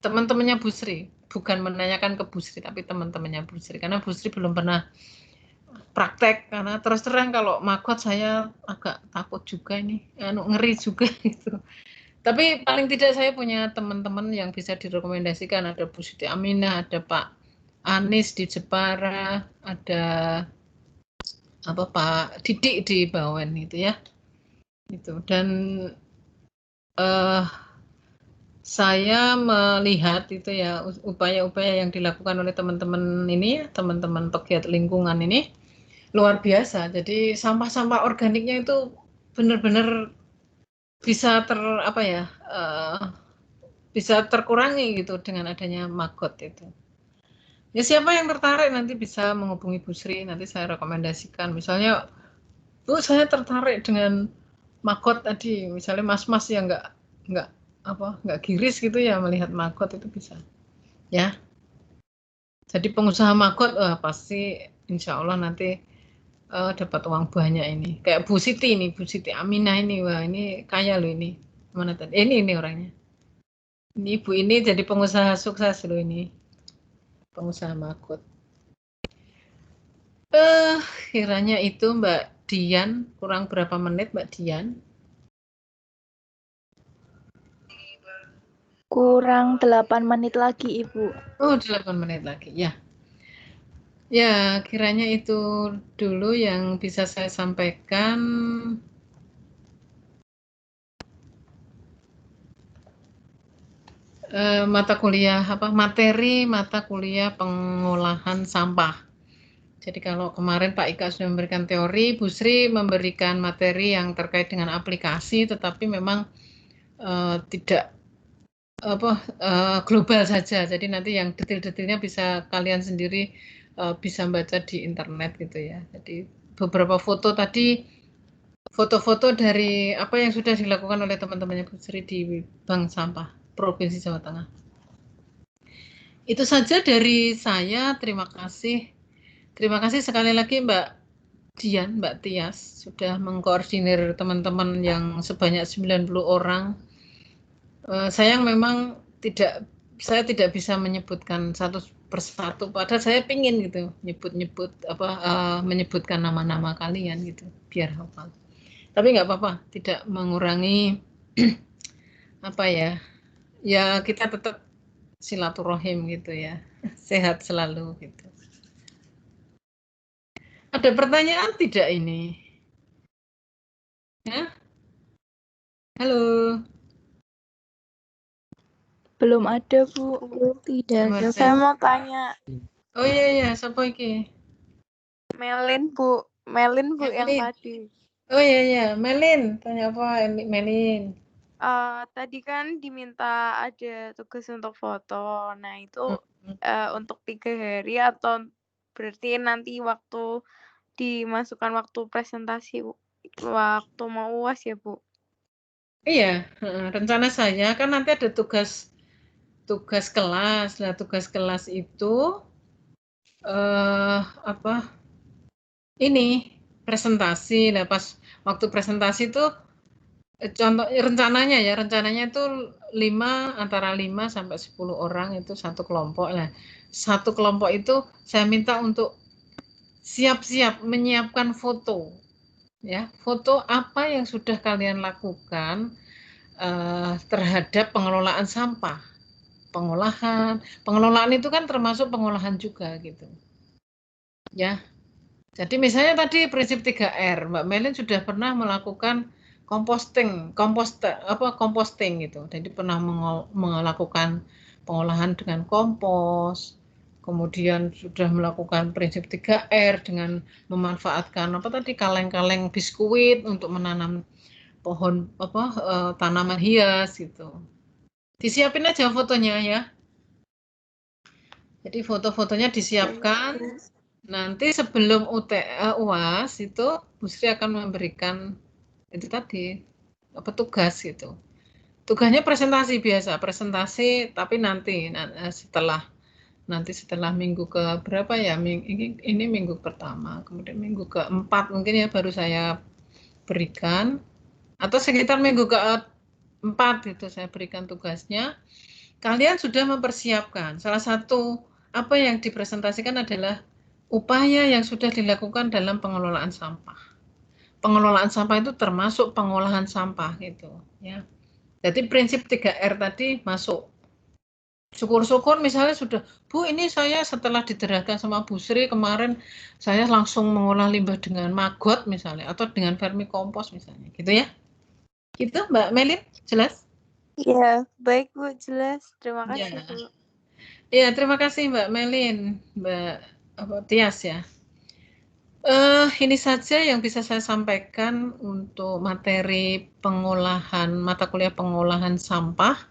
teman-temannya Bu Sri, bukan menanyakan ke Bu Sri tapi teman-temannya Bu Sri, karena Bu Sri belum pernah praktek, karena terus terang kalau maggot saya agak takut juga ini, ngeri juga gitu. Tapi paling tidak saya punya teman-teman yang bisa direkomendasikan, ada Bu Siti Aminah, ada Pak Anis di Jepara, ada Pak Didik di Bawen itu ya. Itu. Dan saya melihat itu ya upaya-upaya yang dilakukan oleh teman-teman ini, teman-teman pegiat lingkungan ini luar biasa. Jadi sampah-sampah organiknya itu benar-benar bisa bisa terkurangi gitu dengan adanya maggot itu. Ya siapa yang tertarik nanti bisa menghubungi Bu Sri, nanti saya rekomendasikan. Misalnya, Bu saya tertarik dengan maggot tadi, misalnya mas-mas yang nggak giris gitu ya melihat maggot itu bisa. Ya. Jadi pengusaha maggot pasti insya Allah nanti dapat uang banyak ini. Kayak Bu Siti ini, Bu Siti Aminah ini, wah ini kaya loh ini. Mana tadi? Ini orangnya. Ini ibu ini jadi pengusaha sukses loh ini. Pengusaha maggot. Kiranya itu Mbak Dian, kurang berapa menit Mbak Dian? Kurang 8 menit lagi Ibu. Oh 8 menit lagi ya. Ya kiranya itu dulu yang bisa saya sampaikan. Materi mata kuliah pengolahan sampah. Jadi kalau kemarin Pak Ika sudah memberikan teori, Bu Sri memberikan materi yang terkait dengan aplikasi, tetapi memang tidak global saja. Jadi nanti yang detail-detailnya bisa kalian sendiri bisa baca di internet gitu ya. Jadi beberapa foto tadi, foto-foto dari apa yang sudah dilakukan oleh teman-temannya Bu Sri di Bank Sampah Provinsi Jawa Tengah. Itu saja dari saya. Terima kasih. Terima kasih sekali lagi Mbak Dian, Mbak Tias sudah mengkoordinir teman-teman yang sebanyak 90 orang. Sayang memang saya tidak bisa menyebutkan satu persatu. Padahal saya pingin gitu menyebutkan nama-nama kalian gitu biar hafal. Tapi nggak apa-apa, tidak mengurangi ya kita tetap silaturahim gitu ya, sehat selalu gitu. Ada pertanyaan tidak ini? Ya? Halo. Belum ada, Bu. Tidak ada. Saya mau tanya. Oh iya, siapa iki? Melin, Bu. Melin, Bu, yang Melin. tadi. Oh iya, Melin. Tanya apa, Melin? Tadi kan diminta ada tugas untuk foto. Nah, itu untuk 3 hari atau berarti nanti waktu dimasukkan waktu presentasi, waktu mau UAS ya, Bu? Iya, rencana saya kan nanti ada tugas kelas. Nah, tugas kelas itu ini presentasi. Nah, pas waktu presentasi itu contoh rencananya itu antara 5 sampai 10 orang itu satu kelompok. Nah, satu kelompok itu saya minta untuk siap-siap menyiapkan foto. Ya, foto apa yang sudah kalian lakukan terhadap pengelolaan sampah. Pengelolaan itu kan termasuk pengolahan juga gitu. Ya. Jadi misalnya tadi prinsip 3R, Mbak Melin sudah pernah melakukan composting gitu. Jadi pernah melakukan pengolahan dengan kompos, kemudian sudah melakukan prinsip 3R dengan memanfaatkan kaleng-kaleng biskuit untuk menanam pohon tanaman hias gitu. Disiapin aja fotonya ya. Jadi foto-fotonya disiapkan. Nanti sebelum UAS itu Bu Sri akan memberikan itu tadi tugas gitu. Tugasnya presentasi biasa, tapi nanti setelah minggu ke berapa ya? Ini minggu pertama, kemudian minggu keempat mungkin ya baru saya berikan, atau sekitar minggu keempat itu saya berikan tugasnya. Kalian sudah mempersiapkan. Salah satu apa yang dipresentasikan adalah upaya yang sudah dilakukan dalam pengelolaan sampah. Pengelolaan sampah itu termasuk pengolahan sampah gitu ya. Jadi prinsip 3R tadi masuk. Syukur-syukur misalnya sudah, Bu, ini saya setelah diderahkan sama Bu Sri kemarin saya langsung mengolah limbah dengan maggot misalnya atau dengan vermikompos misalnya, gitu ya. Gitu Mbak Melin, jelas? Iya, baik Bu, jelas. Terima kasih Bu. Iya, terima kasih Mbak Melin, Mbak Tias ya. Ini saja yang bisa saya sampaikan untuk materi pengolahan mata kuliah pengolahan sampah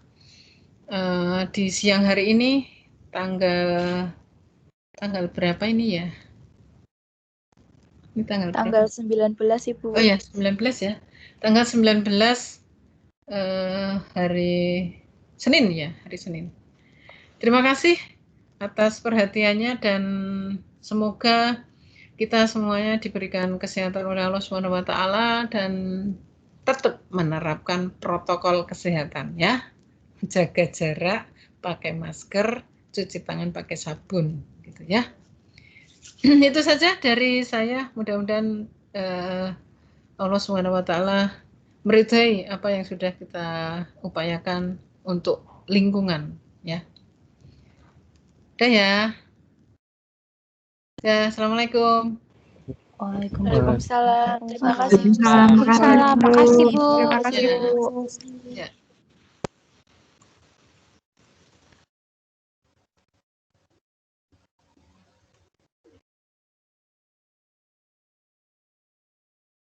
di siang hari ini tanggal berapa ini ya? Ini tanggal 19 Ibu. Oh ya, 19 ya. Tanggal 19 hari Senin ya, hari Senin. Terima kasih atas perhatiannya dan semoga kita semuanya diberikan kesehatan oleh Allah SWT dan tetap menerapkan protokol kesehatan ya. Jaga jarak, pakai masker, cuci tangan pakai sabun gitu ya. Itu saja dari saya. Mudah-mudahan Allah SWT meridhai apa yang sudah kita upayakan untuk lingkungan ya. Udah ya. Ya, assalamualaikum. Waalaikumsalam. Terima kasih. Waalaikumsalam. Terima kasih Bu. Terima kasih Bu. Ya.